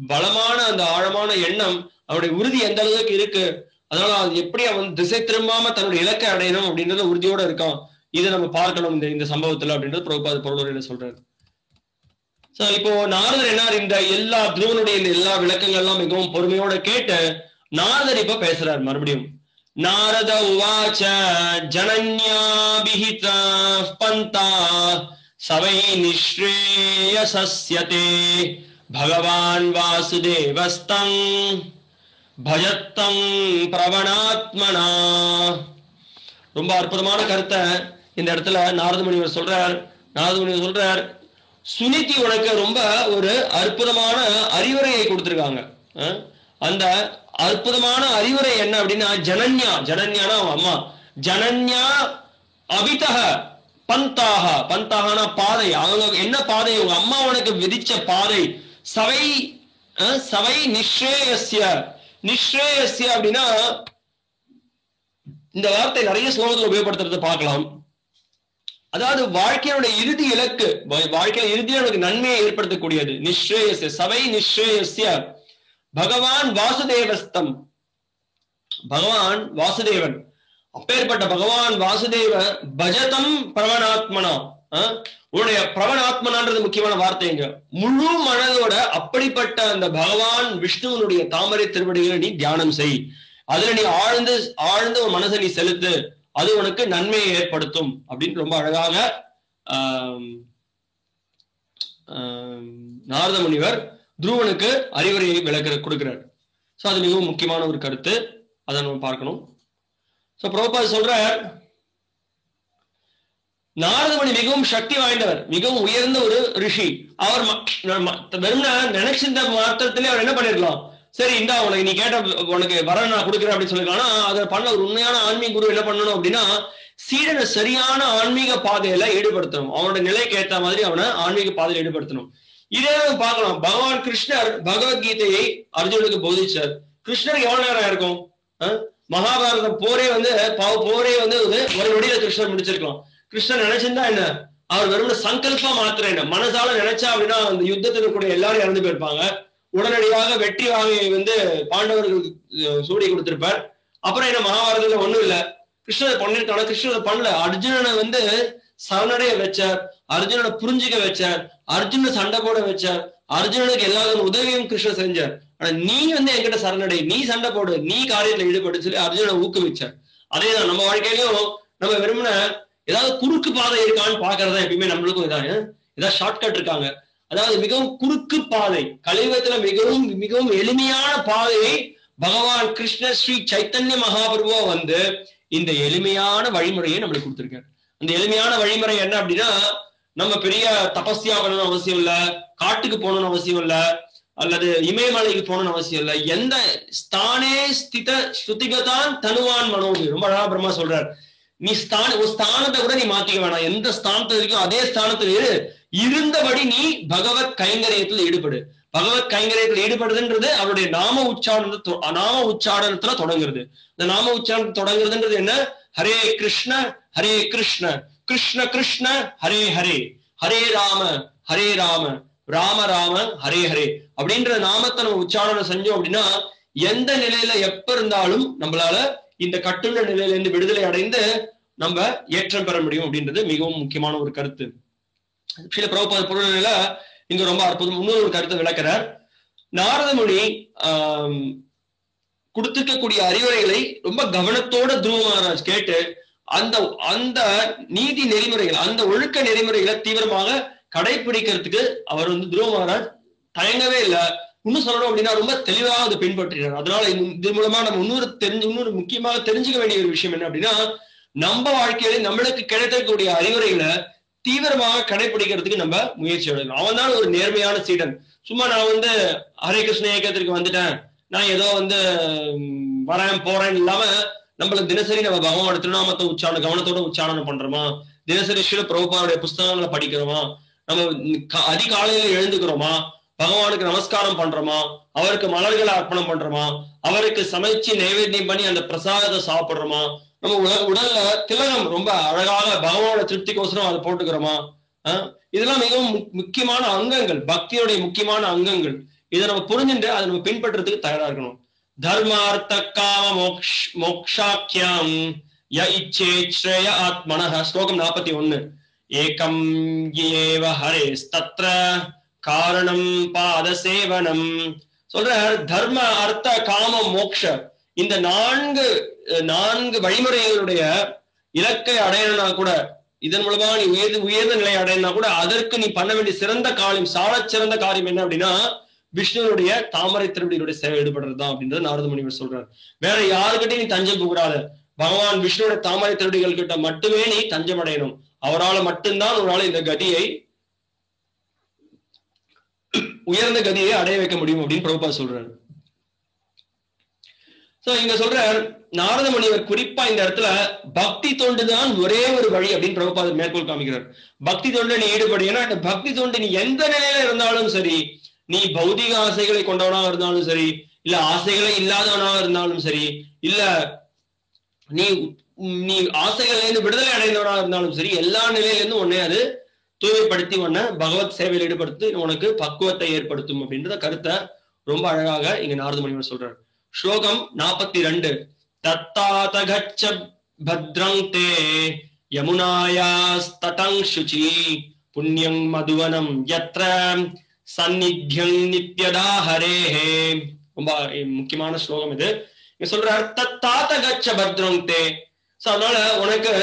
பலமான அந்த ஆழமான எண்ணம், அவனுடைய உறுதி எந்த அளவுக்கு இருக்கு, அதனால அது எப்படி அவன் திசை திரும்பாம தன்னுடைய இலக்கை அடையணும் அப்படின்றத உறுதியோட இருக்கான். இதை நம்ம பார்க்கணும் இந்த சம்பவத்துல அப்படின்றது பிரபுபாத பொருளுரையில சொல்றாரு. சோ இப்போ நாரதர் என்ன இந்த எல்லா துருவனுடைய இந்த எல்லா விளக்கங்கள்லாம் மிகவும் பொறுமையோட கேட்டு நாரதர் இப்ப பேசுறாரு மறுபடியும். நாரத உவாச்ச ஜனன்யாபிஹித பந்தா சவை நிஸ்ரேயசஸ்யதே பகவான் வாசுதேவஸ்தம் பஜத்தம் பிரவணாத்மனா. ரொம்ப அற்புதமான கருத்தை இந்த இடத்துல நாரத முனிவர் சொல்றார். சுனிதி உனக்கு ரொம்ப ஒரு அற்புதமான அறிவுரையை கொடுத்திருக்காங்க. அந்த அற்புதமான அறிவுரை என்ன அப்படின்னா, ஜனன்யானா அவன் அம்மா, ஜனன்யா அபிதக பந்தாகனா பாதை. அவங்க என்ன பாதை? உங்க அம்மா உனக்கு விதிச்ச பாதை. சவை நிஸ்ரேயஸ்ய அப்படின்னா இந்த வார்த்தை நிறைய ஸ்லோகத்தில் உபயோகப்படுத்துறதை பார்க்கலாம். அதாவது வாழ்க்கையோட இறுதி இலக்கு, வாழ்க்கையில இறுதியில் நமக்கு நன்மையை ஏற்படுத்தக்கூடியது. நிஸ்ரேயஸ்ய சவை நிஸ்ரேயஸ்ய பகவான் வாசுதேவஸ்தம். பகவான் வாசுதேவன், அப்பேற்பட்ட பகவான் வாசுதேவ பஜதம் பிரவணாத்மனா. உன்னுடைய பிரவணாத்மனான்றது முக்கியமான வார்த்தைங்க. முழு மனதோட அப்படிப்பட்ட அந்த பகவான் விஷ்ணுவனுடைய தாமரை திருவடிகளை நீ தியானம் செய். அதுல நீ ஆழ்ந்து உன் மனசை நீ செலுத்து, அது உனக்கு நன்மையை ஏற்படுத்தும் அப்படின்னு ரொம்ப அழகாக நாரத முனிவர் துருவனுக்கு அறிவுரையை கொடுக்கிறார். சோ அது மிகவும் முக்கியமான ஒரு கருத்து, அதை நம்ம பார்க்கணும். சோ பிரபுபாத சொல்றார், நாரதமுனி மிகவும் சக்தி வாய்ந்தவர், மிகவும் உயர்ந்த ஒரு ரிஷி. அவர் வெறும் நினைச்சிருந்த மாத்திரத்திலே அவர் என்ன பண்ணிருக்கலாம், சரி இந்தா உனக்கு நீ கேட்ட உனக்கு வர நான் கொடுக்குறேன் அப்படின்னு சொல்லிருக்காங்க. ஆனா அதை பண்ண ஒரு உண்மையான ஆன்மீக குரு என்ன பண்ணணும் அப்படின்னா, சீடனை சரியான ஆன்மீக பாதையில ஈடுபடுத்தணும். அவனோட நிலைக்கு ஏற்ற மாதிரி அவனை ஆன்மீக பாதையில ஈடுபடுத்தணும். இதே பார்க்கலாம், பகவான் கிருஷ்ணர் பகவத்கீதையை அர்ஜுனுக்கு போதிச்சார். கிருஷ்ணருக்கு எவ்வளவு நேரம் இருக்கும்? மகாபாரத போரே வந்து ஒரு நொடியில கிருஷ்ணர் முடிச்சிருக்கலாம். கிருஷ்ணர் நினைச்சிருந்தா என்ன, அவர் வெறும் சங்கல்பா மாத்திரம் என்ன, மனசால நினைச்சா அப்படின்னா அந்த யுத்தத்துல கூட எல்லாரும் இறந்து போயிருப்பாங்க. உடனடியாக வெற்றி வாங்கி வந்து பாண்டவர்களுக்கு சூடி கொடுத்திருப்பார். அப்புறம் என்ன, மகாபாரதத்துல ஒண்ணும் இல்ல, கிருஷ்ணரை பண்ணிருக்கான, கிருஷ்ணரை பண்ணல. அர்ஜுனனை வந்து சரணடைய வச்சார், அர்ஜுனனை புரிஞ்சுக்க வச்சார், அர்ஜுன சண்டை போட வச்சார், அர்ஜுனனுக்கு எல்லா உதவியும் கிருஷ்ணர் செஞ்சார். ஆனா நீ வந்து என்கிட்ட சரணடை, நீ சண்டை போடு, நீ காரியத்துல ஈடுபட்டு சொல்லி அர்ஜுனனை ஊக்குவிச்சார். அதேதான் நம்ம வாழ்க்கையிலும் நம்ம விரும்பின ஏதாவது குறுக்கு பாதை இருக்கான்னு பாக்குறதா எப்பயுமே நம்மளுக்கும் ஏதாவது ஷார்ட்கட் இருக்காங்க. அதாவது மிகவும் குறுக்கு பாதை, கலியுகத்துல மிகவும் மிகவும் எளிமையான பாதையை பகவான் கிருஷ்ண ஸ்ரீ சைத்தன்ய மகாபிரபுவா வந்து இந்த எளிமையான வழிமுறையை நம்மளுக்கு கொடுத்திருக்காரு. அந்த எளிமையான வழிமுறை என்ன அப்படின்னா, நம்ம பெரிய தபஸ்யா பண்ணணும் அவசியம் இல்ல, காட்டுக்கு போகணும்னு அவசியம் இல்ல, அல்லது இமயமலைக்கு போகணும்னு அவசியம் இல்ல. எந்த ஸ்தானே ஸ்தித ஸ்ருதிகதான் தனுவான் மனோபி, ரொம்ப அழகா பிரம்மா சொல்றார். நீ ஒரு ஸ்தானத்தை கூட நீ மாத்திக்க வேணாம், எந்த ஸ்தானத்துல இருக்கோ அதே ஸ்தானத்துல இருந்தபடி நீ பகவத் கைங்கரியத்தில் ஈடுபடு. பகவத் கைங்கரியத்தில் ஈடுபடுதுன்றது அவருடைய நாம உச்சாரணத்துல தொடங்குறது. இந்த நாம உச்சாரணம் தொடங்குறதுன்றது என்ன, ஹரே கிருஷ்ண ஹரே கிருஷ்ண கிருஷ்ண கிருஷ்ண ஹரே ஹரே, ஹரே ராம ராம ராம ஹரே ஹரே அப்படின்ற நாமத்தை நம்ம உச்சாரணம் செஞ்சோம் அப்படின்னா எந்த நிலையில எப்ப இருந்தாலும் நம்மளால இந்த கட்டுள்ள நிலையில இருந்து விடுதலை அடைந்து நம்ம ஏற்றம் பெற முடியும் அப்படின்றது மிகவும் முக்கியமான ஒரு கருத்து. ஸ்ரீல பிரபுபாத பொருளில இங்க ரொம்ப அற்புதம் இன்னொரு கருத்தை விளக்கிறார். நாரத முனி கொடுத்திருக்கக்கூடிய அறிவுரைகளை ரொம்ப கவனத்தோட துருவ மகாராஜ் கேட்டு அந்த நீதி நெறிமுறைகள், அந்த ஒழுக்க நெறிமுறைகளை தீவிரமாக கடைபிடிக்கிறதுக்கு அவர் வந்து துருவ மகாராஜ் தயங்கவே இல்லை. இன்னும் சொல்லணும் அப்படின்னா ரொம்ப தெளிவாக அதை பின்பற்றுகிறார். அதனால இது மூலமா நம்ம இன்னொரு முக்கியமாக தெரிஞ்சுக்க வேண்டிய ஒரு விஷயம் என்ன அப்படின்னா, நம்ம வாழ்க்கையில நம்மளுக்கு கிடைக்கக்கூடிய அறிவுரைகளை தீவிரமாக கடைபிடிக்கிறதுக்கு நம்ம முயற்சி எடுக்கணும். அவன் தான் ஒரு நேர்மையான சீடன். சும்மா நான் வந்து ஹரே கிருஷ்ண இயக்கத்திற்கு வந்துட்டேன், நான் ஏதோ வந்து வரேன் போறேன் இல்லாம நம்மளுக்கு தினசரி நம்ம பகவானோட திருநாமத்தை கவனத்தோட உச்சாரணம் பண்றோமா, தினசரி ஸ்ரீல பிரபுபாவுடைய புஸ்தகங்களை படிக்கிறோமா, நம்ம அதிகாலையில எழுந்துக்கிறோமா, பகவானுக்கு நமஸ்காரம் பண்றோமா, அவருக்கு மலர்களை அர்ப்பணம் பண்றோமா, அவருக்கு சமைச்சு நைவேத்தியம் பண்ணி அந்த பிரசாதத்தை சாப்பிடுறோமா, நம்ம உடல்ல திலகம் ரொம்ப அழகாக பகவானோட திருப்திக்கோசரம் அதை போட்டுக்கிறோமா. இதெல்லாம் மிகவும் முக்கியமான அங்கங்கள், பக்தியுடைய முக்கியமான அங்கங்கள். இதை நம்ம புரிஞ்சுட்டு அதை நம்ம பின்பற்றுறதுக்கு தயாரா இருக்கணும். தர்மார்த்த காம மோக்ஷாக்கியம் ய இச்சேத் ஸ்ரேய ஆத்மனஹ. ஸ்லோகம் 41. ஏகம் ஏவ ஹரேஸ் தத்ர காரணம் பாத சேவனம். சொல்ற தர்ம அர்த்த காமம் மோக்ஷ இந்த நான்கு வழிமுறைகளுடைய இலக்கை அடையணும்னா கூட, இதன் மூலமா நீ உயர்ந்த நிலையை அடையணும்னா கூட, அதற்கு நீ பண்ண வேண்டிய சிறந்த காரியம், சாலச் சிறந்த காரியம் என்ன அப்படின்னா விஷ்ணுனுடைய தாமரை திருவடிகளுடைய சேவை ஈடுபடுறதுதான் அப்படின்றது நாரத முனிவர் சொல்றாரு. வேற யாருக்கிட்டையும் நீ தஞ்சம் புகழாத, பகவான் விஷ்ணுடைய தாமரை திருவடிகள் கிட்ட மட்டுமே நீ தஞ்சம் அடையணும். அவரால் மட்டும்தான் உன்னால இந்த கதியை, உயர்ந்த கதியை அடைய வைக்க முடியும் அப்படின்னு பிரபுபாத் சொல்றாரு. சோ இங்க சொல்ற நாரத முனிவர் குறிப்பா இந்த இடத்துல பக்தி தொண்டுதான் ஒரே ஒரு வழி அப்படின்னு பிரபுபாத் மேற்கோள் காமிக்கிறார். பக்தி தொண்டு நீ ஈடுபடு. ஏன்னா இந்த பக்தி தொண்டு நீ எந்த நிலையில இருந்தாலும் சரி, நீ பௌதிக ஆசைகளை கொண்டவனாக இருந்தாலும் சரி, இல்ல ஆசைகளை இல்லாதவனாக இருந்தாலும் சரி, இல்ல நீ நீ ஆசைகள்ல இருந்து விடுதலை அடைந்தவனாக இருந்தாலும் சரி, எல்லா நிலையிலிருந்தும் உன்னை அது தூய்மைப்படுத்தி உன்னை பகவத் சேவையில் ஈடுபடுத்தி உனக்கு பக்குவத்தை ஏற்படுத்தும் அப்படின்றத கருத்தை ரொம்ப அழகாக இங்க நாரத முனிவர் சொல்றாரு. ஸ்லோகம் 42. தத்தாத கச்ச பத்ரங் தே யமுனாயாஸ்தடங் சுசி புண்ணியம் மதுவனம் யத்ர சந்நித்யம் நித்யதா ஹரேஹே. ரொம்ப முக்கியமான ஸ்லோகம் இது. இங்க சொல்றார் தத்தாத கச்ச பத்ரங் தே. அதனால உனக்கு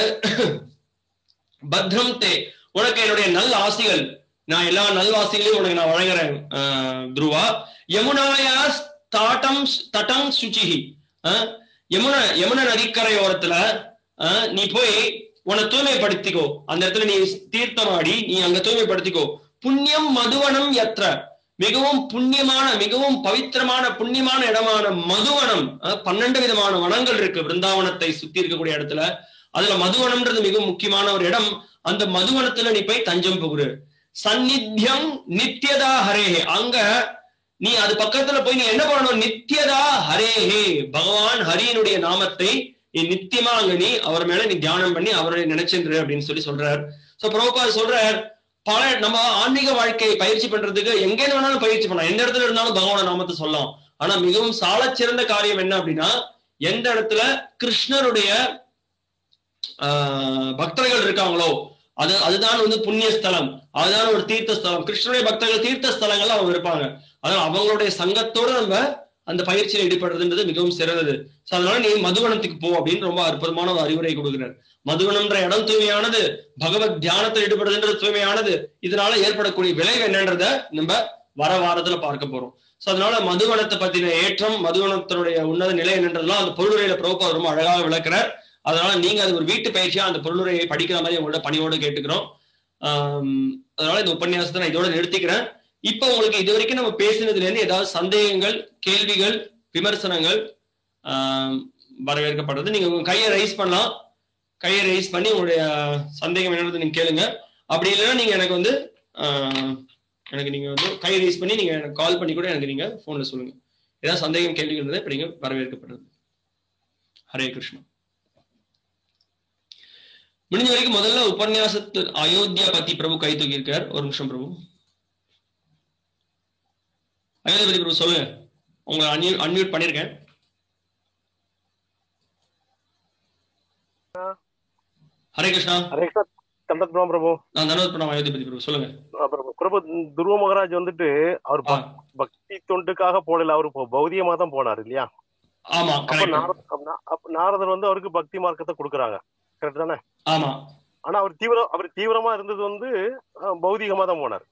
பத்ரம் தே, உனக்கு என்னுடைய நல் ஆசிகள், நான் எல்லா நல்வாசிகளையும் உனக்கு நான் வழங்குறேன் துருவா. யமுனாயா தடம் சுச்சிஹி. யமுனா நதிக்கரையோரத்துல நீ போய் உன்னை தூய்மைப்படுத்திக்கோ. அந்த இடத்துல நீ தீர்த்தமாடி நீ அங்க தூய்மைப்படுத்திக்கோ. புண்ணியம் மதுவனம் யத்ர, மிகவும் புண்ணியமான, மிகவும் பவித்திரமான புண்ணியமான இடமான மதுவனம். 12 விதமான வனங்கள் இருக்கு விருந்தாவனத்தை சுத்தி இருக்கக்கூடிய இடத்துல. அதுல மதுவனம்ன்றது மிகவும் முக்கியமான ஒரு இடம். அந்த மதுவனத்துல நீ போய் தஞ்சம் புகுரு. சந்நித்யம் நித்யதா ஹரேஹே, அங்க நீ அது பக்கத்துல போய் நீ என்ன பண்ணணும்? நித்யதா ஹரேஹே, பகவான் ஹரியினுடைய நாமத்தை நீ நித்தியமா அங்க நீ அவர் மேல நீ தியானம் பண்ணி அவரை நினைச்சென்று அப்படின்னு சொல்றார். சோ பிரபுபாத் சொல்றார், பல நம்ம ஆன்மீக வாழ்க்கையை பயிற்சி பண்றதுக்கு எங்கே வேணாலும் பயிற்சி பண்ணலாம், எந்த இடத்துல இருந்தாலும் பகவான நாமத்தை சொல்லலாம். ஆனா மிகவும் சாலச் சிறந்த காரியம் என்ன அப்படின்னா, எந்த இடத்துல கிருஷ்ணருடைய பக்தர்கள் இருக்காங்களோ அதுதான் புண்ணிய ஸ்தலம், அதுதான் ஒரு தீர்த்த ஸ்தலம். கிருஷ்ணனுடைய பக்தர்கள் தீர்த்த ஸ்தலங்கள்ல அவங்க இருப்பாங்க. அதனால அவங்களுடைய சங்கத்தோடு நம்ம அந்த பயிற்சியில் ஈடுபடுறதுன்றது மிகவும் சிறந்தது. அதனால நீ மதுவனத்துக்கு போ அப்படின்னு ரொம்ப அற்புதமான ஒரு அறிவுரை கொடுக்கிறார். மதுவனம்ன்ற இடம் தூய்மையானது, பகவத் தியானத்தில் ஈடுபடுறதுன்றது தூய்மையானது. இதனால ஏற்படக்கூடிய விளைவு என்னன்றத நம்ம வர வாரத்துல பார்க்க போறோம். அதனால மதுவனத்தை பத்தின ஏற்றம், மதுவனத்தினுடைய உன்னத நிலை என்னன்றதுலாம் அந்த பொருளுரையில பிரபுபாத் ரொம்ப அழகாக விளக்குறார். அதனால நீங்க அது ஒரு வீட்டு பயிற்சியா அந்த பொருளுரையை படிக்கிற மாதிரி உங்களோட பணியோடு கேட்டுக்கிறோம். அதனால இந்த உபன்யாசத்தை நான் இதோட நிறுத்திக்கிறேன். இப்ப உங்களுக்கு இது வரைக்கும் நம்ம பேசினதுல இருந்து ஏதாவது சந்தேகங்கள், கேள்விகள், விமர்சனங்கள் வரவேற்கப்படுறது. நீங்க உங்க கையை ரைஸ் பண்ணலாம். கையை ரைஸ் பண்ணி உங்களுடைய சந்தேகம் என்னது நீங்க கேளுங்க. அப்படி இல்லைன்னா நீங்க எனக்கு நீங்க கை ரைஸ் பண்ணி நீங்க எனக்கு கால் பண்ணி கூட எனக்கு நீங்க போன்ல சொல்லுங்க. ஏதாவது சந்தேகம், கேள்விகள் இருந்தா இப்ப நீங்க வரவேற்கப்படுறது. ஹரே கிருஷ்ணா. முடிஞ்ச வரைக்கும் முதல்ல உபன்யாசத்து அயோத்தியா பத்தி பிரபு கை தூக்கி இருக்கார். ஒரு நிமிஷம் பிரபு. அயோத்தியா பத்தி பிரபு சொல்லுங்க. உங்களை அன்மியூட் பண்ணிருக்கேன். ஹரே கிருஷ்ணா. ஹரே கிருஷ்ணா. தண்டத்ராம் பிரபு. நான் தண்டத் பிரணாம். அயோத்தியா பத்தி பிரபு சொல்லுங்க. பிரபு துருவ மகாராஜ் அவர் பக்தி தொண்டுக்காக போடல, அவரு பௌதிகமா தான் போனார் இல்லையா? ஆமா. நாரதர் அவருக்கு பக்தி மார்க்கத்தை கொடுக்குறாங்க, கரெக்ட் தானே? ஆமா. ஆனா அவர் தீவிரமா இருந்தது பௌதிகமா தான் போனார்.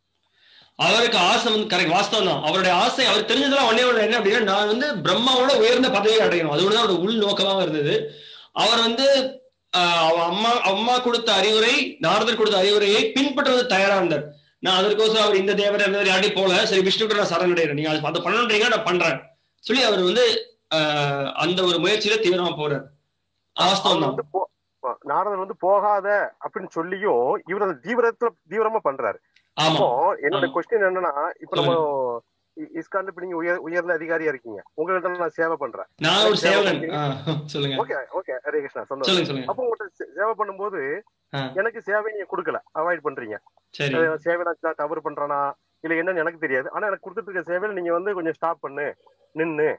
அவருக்கு ஆசை கரெக்ட், வாஸ்தவம் தான். அவருடைய ஆசை அவர் தெரிஞ்சதெல்லாம் ஒன்னே ஒண்ணு என்ன அப்படின்னா, நான் பிரம்மாவோட உயர்ந்த பதவியை அடையணும். அது ஒண்ணுதான் அவரோட உள் நோக்கமாக இருந்தது. அவர் அம்மா கொடுத்த அறிவுரை, நாரதர் கொடுத்த அறிவுரையை பின்பற்றுவது தயாரா இருந்தார். நான் அதற்கோசம் அவர் இந்த தேவர் யாரையும் போல, சரி விஷ்ணுகிட்ட நான் சரணடைறேன், நீங்க அதை பண்ணணுன்றீங்க, நான் பண்றேன் சொல்லி அவர் அந்த ஒரு முயற்சியில தீவிரமா போறார். வாஸ்தவம் தான். நாரதர் போகாத அப்படின்னு சொல்லியும் இவர் அந்த தீவிரமா பண்றாரு. என்னோட கொஸ்டின் என்னன்னா, இப்ப நம்ம இஸ்கான்ல இப்ப நீங்க உயர்ந்த அதிகாரியா இருக்கீங்க, உங்கள்கிட்ட நான் சேவை பண்றேன். ஹரே கிருஷ்ணா. சந்தோஷம். அப்போ உங்கள்கிட்ட சேவை பண்ணும்போது எனக்கு சேவை நீங்க கொடுக்கல, அவாய்ட் பண்றீங்க. சேவை நான் தவறு பண்றேனா இல்ல என்னன்னு எனக்கு தெரியாது. ஆனா எனக்கு கொடுத்துட்டு இருக்க சேவையில நீங்க கொஞ்சம் ஸ்டாப் பண்ணு, நின்னு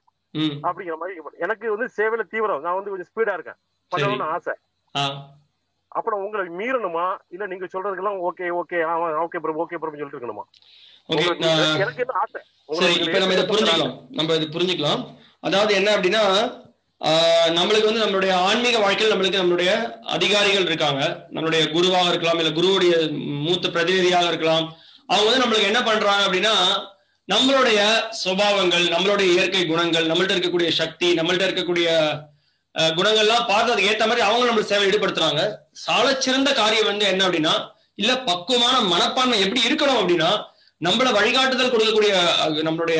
அப்படிங்கிற மாதிரி. எனக்கு சேவையில தீவிரம், நான் கொஞ்சம் ஸ்பீடா இருக்கேன், பண்ணணும்னு ஆசை. அப்புறம் உங்களை மீறணுமா இல்ல நீங்க சொல்றதுக்கெல்லாம் ஓகே ஓகே ஓகே பிரபு ஓகே பிரபு சொல்லிட்டு இருக்கணுமா? எனக்கு என்ன ஆசை, இப்ப நம்ம இதை புரிஞ்சுக்கலாம், நம்ம இது புரிஞ்சுக்கலாம். அதாவது என்ன அப்படின்னா, நம்மளுக்கு வந்து நம்மளுடைய ஆன்மீக வாழ்க்கையில் நம்மளுக்கு நம்மளுடைய அதிகாரிகள் இருக்காங்க, நம்மளுடைய குருவாக இருக்கலாம், இல்ல குருவுடைய மூத்த பிரதிநிதியாக இருக்கலாம். அவங்க வந்து நம்மளுக்கு என்ன பண்றாங்க அப்படின்னா, நம்மளுடைய சுபாவங்கள், நம்மளுடைய இயற்கை குணங்கள், நம்மள்ட்ட இருக்கக்கூடிய சக்தி, நம்மள்ட்ட இருக்கக்கூடிய குணங்கள்லாம் பார்த்து அதுக்கு ஏற்ற மாதிரி அவங்க நம்மளுக்கு சேவை ஈடுபடுத்துறாங்க. சாலச்சிறந்த காரியம் வந்து என்ன அப்படின்னா, இல்ல பக்குவமான மனப்பான்மை எப்படி இருக்கணும் அப்படின்னா, நம்மள வழிகாட்டுதல் கொடுக்கக்கூடிய நம்மளுடைய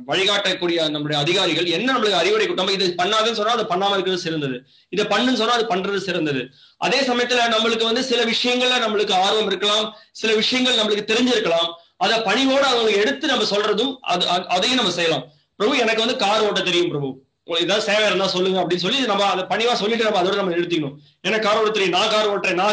வழிகாட்டக்கூடிய நம்மளுடைய அதிகாரிகள் என்ன நம்மளுக்கு அறிவுரை நம்ம இது பண்ணாதுன்னு சொன்னா அது பண்ணாம இருக்கிறது சிறந்தது, இதை பண்ணுன்னு சொன்னா அது பண்றது சிறந்தது. அதே சமயத்துல நம்மளுக்கு வந்து சில விஷயங்கள்ல நம்மளுக்கு ஆர்வம் இருக்கலாம், சில விஷயங்கள் நம்மளுக்கு தெரிஞ்சிருக்கலாம், அதை பணிவோடு அவங்க எடுத்து நம்ம சொல்றதும் அதையும் நம்ம செய்யலாம். பிரபு எனக்கு வந்து கார் ஓட்ட தெரியும் பிரபு, உங்களுக்கு ஏதாவது சேவை இருந்தா சொல்லுங்க அப்படின்னு சொல்லி நம்ம அதை பணிவா சொல்லிட்டு நம்ம அதோட நம்ம நிறுத்திக்கணும். எனக்கு கார் ஓட்ட தெரியும், நான்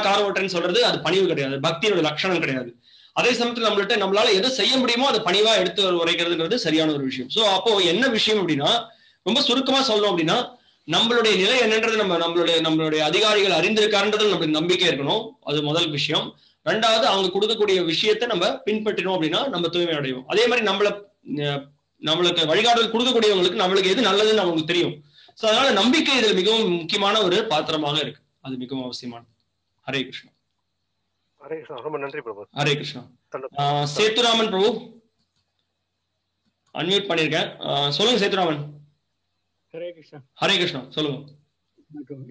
கார் ஓட்டுறேன்னு சொல்றது அது பணிவு கிடையாது, பக்தியோட லட்சணம் கிடையாது. அதே சமயத்துல நம்மளால எதை செய்ய முடியுமோ அதை பணிவா எடுத்து உரைக்கிறதுங்கிறது சரியான ஒரு விஷயம். சோ அப்போ என்ன விஷயம் அப்படின்னா, ரொம்ப சுருக்கமா சொல்லணும் அப்படின்னா, நம்மளுடைய நிலை என்னன்றது நம்மளுடைய அதிகாரிகள் அறிந்திருக்காருன்றது நம்மளுக்கு நம்பிக்கை இருக்கணும், அது முதல் விஷயம். ரெண்டாவது, அவங்க கொடுக்கக்கூடிய விஷயத்தை நம்ம பின்பற்றினோம் அப்படின்னா நம்ம தூய்மை அடைவோம். அதே மாதிரி நம்மளுக்கு வழிகாட்டுதல் கொடுக்கக்கூடியவங்களுக்கு நம்மளுக்கு எது நல்லதுன்னு அவங்களுக்கு தெரியும். சோ அதனால நம்பிக்கை இதுல மிகவும் முக்கியமான ஒரு பாத்திரமாக இருக்கு, அது மிகவும் அவசியமானது. ஹரே கிருஷ்ணா. ஹரே கிருஷ்ணா, ரொம்ப நன்றி பிரபு. ஹரே கிருஷ்ணா. சேத்துராமன் பிரபு அன்மியூட் பண்ணிருக்கேன், சொல்லுங்க சேத்துராமன். ஹரே கிருஷ்ணா. ஹரே கிருஷ்ணா, சொல்லுங்க.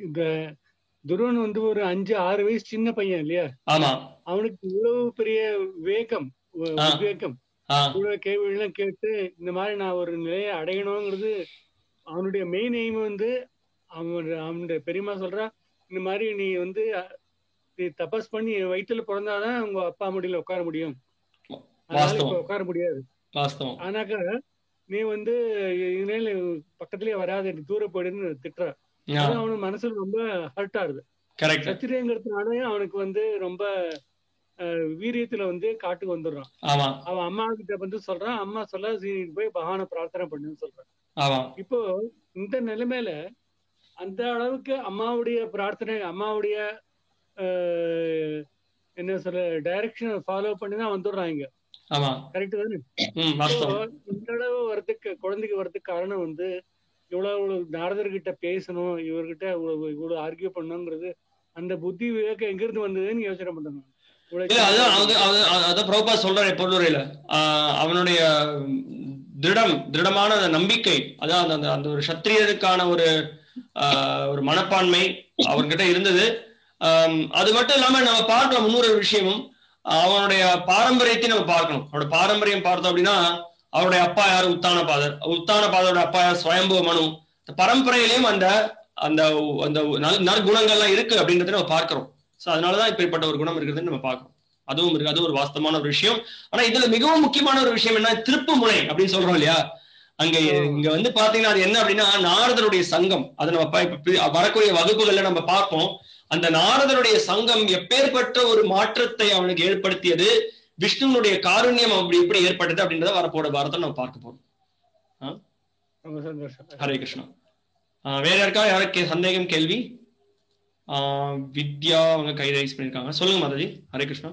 இந்த துருவன் வந்து ஒரு 5-6 வயசு சின்ன பையன் இல்லையா? ஆமா. அவனுக்கு இவ்வளவு பெரிய விவேகம் கேள்விகள்லாம் கேட்டு இந்த மாதிரி நான் ஒரு நிலையை அடையணுங்கிறது அவனுடைய மெயின் எய்ம் வந்து அவனுடைய பெரியம்மா சொல்றா, இந்த மாதிரி நீ வந்து தபஸ் பண்ணி வயிற்றுல பிறந்தாதான் உங்க அப்பா முடியல உட்கார முடியும், உட்கார முடியாது. ஆனாக்கா நீ வந்து பக்கத்துலயே வராது, தூர போயிடுன்னு திட்டுற. அவனுக்கு மனசுல ரொம்ப ஹர்ட் ஆகுது. சத்திரியங்கிறதுனால அவனுக்கு வந்து ரொம்ப வீரியத்துல வந்து காட்டுக்கு வந்துடுறான். அவன் அம்மா கிட்ட வந்து சொல்றான், அம்மா சொல்ல போய் பகவானை பிரார்த்தனை பண்ணுன்னு சொல்றான். இப்போ இந்த நிலைமையில அந்த அளவுக்கு அம்மாவுடைய பிரார்த்தனை, அம்மாவுடைய என்ன சொல்ற டைரக்ஷன் ஃபாலோ பண்ணிதான் வந்துடுறாங்க. கரெக்ட் தானே? இந்த அளவு வரதுக்கு குழந்தைக்கு வரதுக்கு காரணம் வந்து இவ்வளவு நாரதர்கிட்ட பேசணும், இவர்கிட்ட இவ்வளவு ஆர்கியூ பண்ணணுங்கிறது அந்த புத்தி விவேகம் எங்க இருந்து வந்ததுன்னு யோசனை பண்றாங்க. சொல்ற பொருளுரையில அவனுடைய திடமான நம்பிக்கை, அதான் அந்த ஒரு சத்திரியருக்கான ஒரு மனப்பான்மை அவர்கிட்ட இருந்தது. அது மட்டும் இல்லாம நம்ம பார்க்கலாம் இன்னொரு விஷயமும், அவனுடைய பாரம்பரியத்தை நம்ம பார்க்கணும். அவனோட பாரம்பரியம் பார்த்தோம் அப்படின்னா, அவருடைய அப்பா யாரு? உத்தானபாதோட அப்பா யார்? ஸ்வயம்புவ மனு. பரம்பரையிலையும் அந்த அந்த அந்த நற்குணங்கள்லாம் இருக்கு அப்படின்றத நம்ம பார்க்கிறோம். சோ அதனாலதான் இப்படிப்பட்ட ஒரு குணம் இருக்குதுன்னு நம்ம பார்க்கிறோம். அதுவும் இருக்கு, அது ஒரு வாஸ்தவமான ஒரு விஷயம். ஆனா இதுல மிகவும் முக்கியமான ஒரு விஷயம் என்ன, திருப்பு முனை அப்படின்னு சொல்றோம் இல்லையா? இங்க வந்து பாத்தீங்கன்னா அது என்ன அப்படின்னா, நாரதருடைய சங்கம். அதை நம்ம வரக்கூடிய வகுப்புகள்ல நம்ம பார்ப்போம். அந்த நாரதருடைய சங்கம் எப்பேற்பட்ட ஒரு மாற்றத்தை அவனுக்கு ஏற்படுத்தியது, விஷ்ணுனுடைய காருண்யம் அப்படி எப்படி ஏற்பட்டது அப்படின்றத வரப்போட வாரத்தை நம்ம பார்க்க போறோம். ஹரே கிருஷ்ணா. வேற யாருக்கு சந்தேகம், கேள்வி? வித்யா அவங்க கை ரைஸ் பண்ணிருக்காங்க, சொல்லுங்க மாதாஜி. ஹரே கிருஷ்ணா.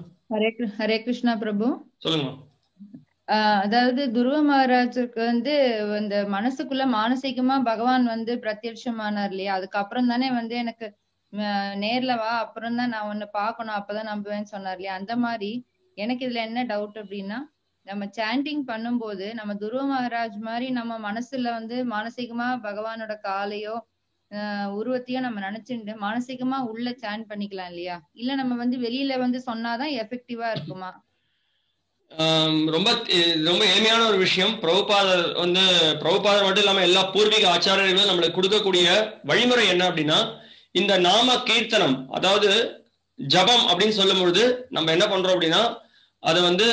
ஹரே கிருஷ்ணா பிரபு. சொல்லுங்க. அதாவது துருவ மகாராஜுக்கு வந்து இந்த மனசுக்குள்ள மானசீகமா பகவான் வந்து பிரத்யட்சமானார் இல்லையா? அதுக்கப்புறம் தானே வந்து எனக்கு நேர்ல வா, அப்புறம் தான் நான் உன்னை பாக்கணும், அப்பதான் நம்புவேன்னு சொன்னார் இல்லையா? அந்த மாதிரி எனக்கு இதுல என்ன டவுட் அப்படின்னா, நம்ம சாண்டிங் பண்ணும்போது நம்ம துருவ மகாராஜ் மாதிரி நம்ம மனசுல வந்து மானசீகமா பகவானோட காலையோ உருவத்தையோ நம்ம நினைச்சுட்டு மானசீகமா உள்ள சாண்ட் பண்ணிக்கலாம் இல்லையா? இல்ல நம்ம வந்து வெளியில வந்து சொன்னாதான் எஃபெக்டிவா இருக்குமா? ரொம்ப ரொம்ப எளிமையான ஒரு விஷயம். பிரபுபாதர் மட்டும் இல்லாம எல்லா பூர்வீக ஆச்சாரியர்களும் நம்மளுக்கு கொடுக்கக்கூடிய வழிமுறை என்ன அப்படின்னா, இந்த நாம கீர்த்தனம், அதாவது ஜபம் அப்படின்னு சொல்லும் பொழுது நம்ம என்ன பண்றோம் அப்படின்னா, அதை வந்து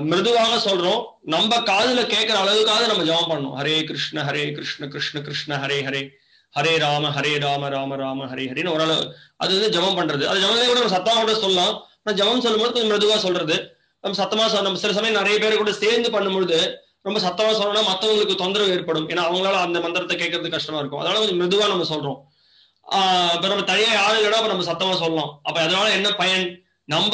மிருதுவாக சொல்றோம், நம்ம காதுல கேட்கிற அளவுக்காக நம்ம ஜபம் பண்ணணும். ஹரே கிருஷ்ண கிருஷ்ண கிருஷ்ண ஹரே ஹரே, ஹரே ராம ராம ராம ஹரே ஹரின்னு ஓரளவு அது வந்து ஜபம் பண்றது. அது ஜபத்தை கூட நம்ம சத்தமா கூட சொல்லலாம். ஆனா ஜபம் சொல்லும்போது கொஞ்சம் மிருதுவா சொல்றது, நம்ம சத்தமா நம்ம சில சமயம் நிறைய பேர் கூட சேர்ந்து பண்ணும்பொழுது ரொம்ப சத்தமா சொல்லணும்னா மற்றவங்களுக்கு தொந்தரவு ஏற்படும். ஏன்னா அவங்களால அந்த மந்திரத்தை கேட்கறது கஷ்டமா இருக்கும். அதனால கொஞ்சம் மிருதுவா நம்ம சொல்றோம். இப்ப நம்ம தனியா யாரும் இல்லடா அப்ப நம்ம சத்தமா சொல்லலாம். அப்ப அதனால என்ன பயன்? நம்ம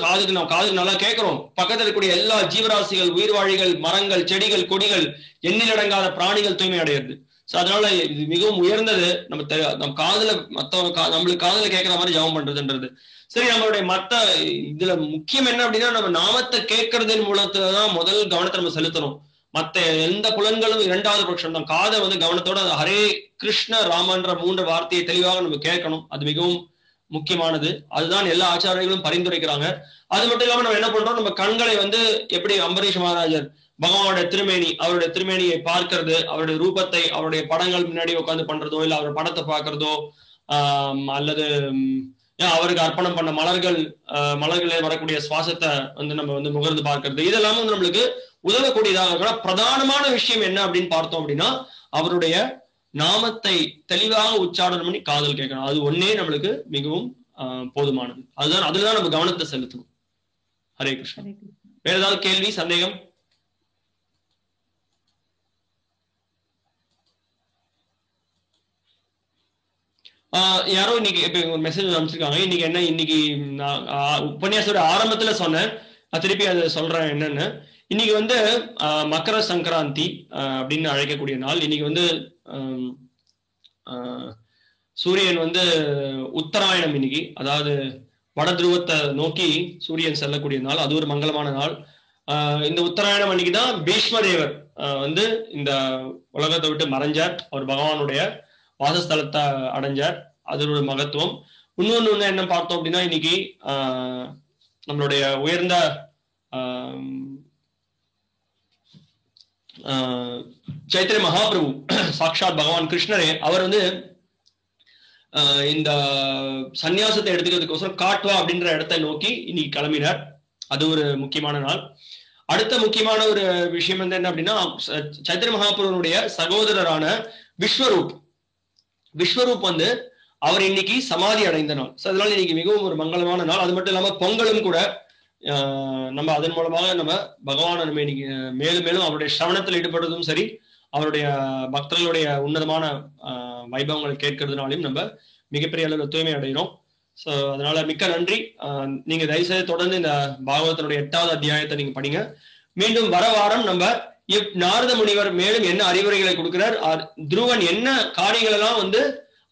காதுக்கு நல்லா கேட்கிறோம். பக்கத்துல இருக்கக்கூடிய எல்லா ஜீவராசிகள், உயிர்வாழிகள், மரங்கள், செடிகள், கொடிகள், எண்ணிலடங்காத பிராணிகள் தூய்மை அடையிறது. சோ அதனால இது மிகவும் உயர்ந்தது. நம்ம காதுல மத்தவங்க நம்மளுக்கு காதுல கேட்கிற மாதிரி ஜெபம் பண்றதுன்றது. சரி, நம்மளுடைய மத்த இதுல முக்கியம் என்ன அப்படின்னா, நம்ம நாமத்தை கேட்கறதன் மூலத்துலதான் முதல் கவனத்தை நம்ம செலுத்தணும். மத்த எந்த புலன்களும் இரண்டாவது பட்சம் தான். காதை கவனத்தோட ஹரே கிருஷ்ண ராமன்ற 3 வார்த்தையை தெளிவாக நம்ம கேட்கணும். அது மிகவும் முக்கியமானது. அதுதான் எல்லா ஆச்சாரியர்களும் பரிந்துரைக்கிறாங்க. அது மட்டும் இல்லாம நம்ம என்ன பண்றோம், நம்ம கண்களை எப்படி அம்பரீஷ் மகாராஜர் பகவானுடைய திருமேனி, அவருடைய திருமேனியை பார்க்கறது, அவருடைய ரூபத்தை, அவருடைய படங்கள் முன்னாடி உட்காந்து பண்றதோ, இல்ல அவர் படத்தை பார்க்கறதோ, அல்லது அவருக்கு அர்ப்பணம் பண்ண மலர்களே வரக்கூடிய சுவாசத்தை நம்ம முகர்ந்து பார்க்கறது, இதெல்லாம் நம்மளுக்கு உதவக்கூடியதாக. பிரதானமான விஷயம் என்ன அப்படின்னு பார்த்தோம் அப்படின்னா, அவருடைய நாமத்தை தெளிவாக உச்சாரணம் பண்ணி காதல் கேட்கணும். அது ஒன்னே நம்மளுக்கு மிகவும் போதுமானது. அதுதான் நம்ம கவனத்தை செலுத்தணும். ஹரே கிருஷ்ணா. வேற ஏதாவது கேள்வி, சந்தேகம்? யாரோ இன்னைக்கு இப்ப ஒரு மெசேஜ் அனுப்பிச்சிருக்காங்க. இன்னைக்கு உபன்யாசோட ஆரம்பத்துல சொன்னேன், நான் திருப்பி அதை சொல்றேன் என்னன்னு. இன்னைக்கு மக்கர சங்கராந்தி அப்படின்னு அழைக்கக்கூடிய நாள். இன்னைக்கு சூரியன் உத்தராயணம் இன்னைக்கு, அதாவது வட துருவத்தை நோக்கி சூரியன் செல்லக்கூடிய நாள். அது ஒரு மங்களமான நாள். இந்த உத்தராயணம் அன்னைக்குதான் பீஷ்மதேவர் இந்த உலகத்தை விட்டு மறைஞ்சார். அவர் பகவானுடைய வாசஸ்தலத்தை அடைஞ்சார். அது ஒரு மகத்துவம். இன்னொன்னு என்ன பார்த்தோம் அப்படின்னா, இன்னைக்கு நம்மளுடைய உயர்ந்த சைத்திரிய மகாபிரபு, சாக்ஷாத் பகவான் கிருஷ்ணரே, அவர் இந்த சந்நியாசத்தை எடுத்துக்கிறதுக்கோசரம் காட்வா அப்படின்ற இடத்தை நோக்கி இன்னைக்கு கிளம்பினார். அது ஒரு முக்கியமான நாள். அடுத்த முக்கியமான ஒரு விஷயம் என்ன அப்படின்னா, சைத்திரிய மகாபிரபுனுடைய சகோதரரான விஸ்வரூப் அவர் இன்னைக்கு சமாதி அடைந்த நாள். அதனால இன்னைக்கு மிகவும் ஒரு மங்களமான நாள். அது மட்டும் இல்லாம பொங்கலும் கூட. நம்ம அதன் மூலமாக நம்ம பகவானை நம்ம இன்னைக்கு மேலும் மேலும் அவருடைய சிரவணத்தில் ஈடுபடுறதும் சரி, அவருடைய பக்தர்களுடைய உன்னதமான வைபவங்களை கேட்கறதுனாலையும் நம்ம மிகப்பெரிய அளவில் தூய்மை அடைகிறோம். ஸோ அதனால மிக்க நன்றி. நீங்க தயவுசெய்து தொடர்ந்து இந்த பாகவதனுடைய 8வது அத்தியாயத்தை நீங்க படிங்க. மீண்டும் வர வாரம் நம்ம நாரத முனிவர் மேலும் என்ன அறிவுரைகளை கொடுக்கிறார், துருவன் என்ன காரியங்கள் எல்லாம்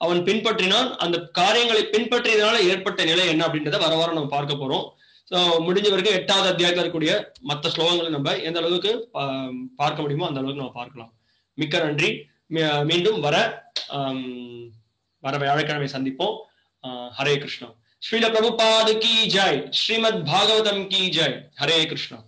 அவன் பின்பற்றினான், அந்த காரியங்களை பின்பற்றியதனால ஏற்பட்ட நிலை என்ன அப்படின்றத வர வாரம் நம்ம பார்க்க போறோம். ஸோ முடிஞ்ச வரைக்கும் 8வது அத்தியாயத்தில் இருக்கக்கூடிய மற்ற ஸ்லோகங்களை நம்ம எந்த அளவுக்கு பார்க்க முடியுமோ அந்த அளவுக்கு நம்ம பார்க்கலாம். மிக்க நன்றி. மீண்டும் வர வியாழக்கிழமை சந்திப்போம். ஹரே கிருஷ்ணா. ஸ்ரீல பிரபுபாத் கி ஜெய். ஸ்ரீமத் பாகவதம் கி ஜெய். ஹரே கிருஷ்ணா.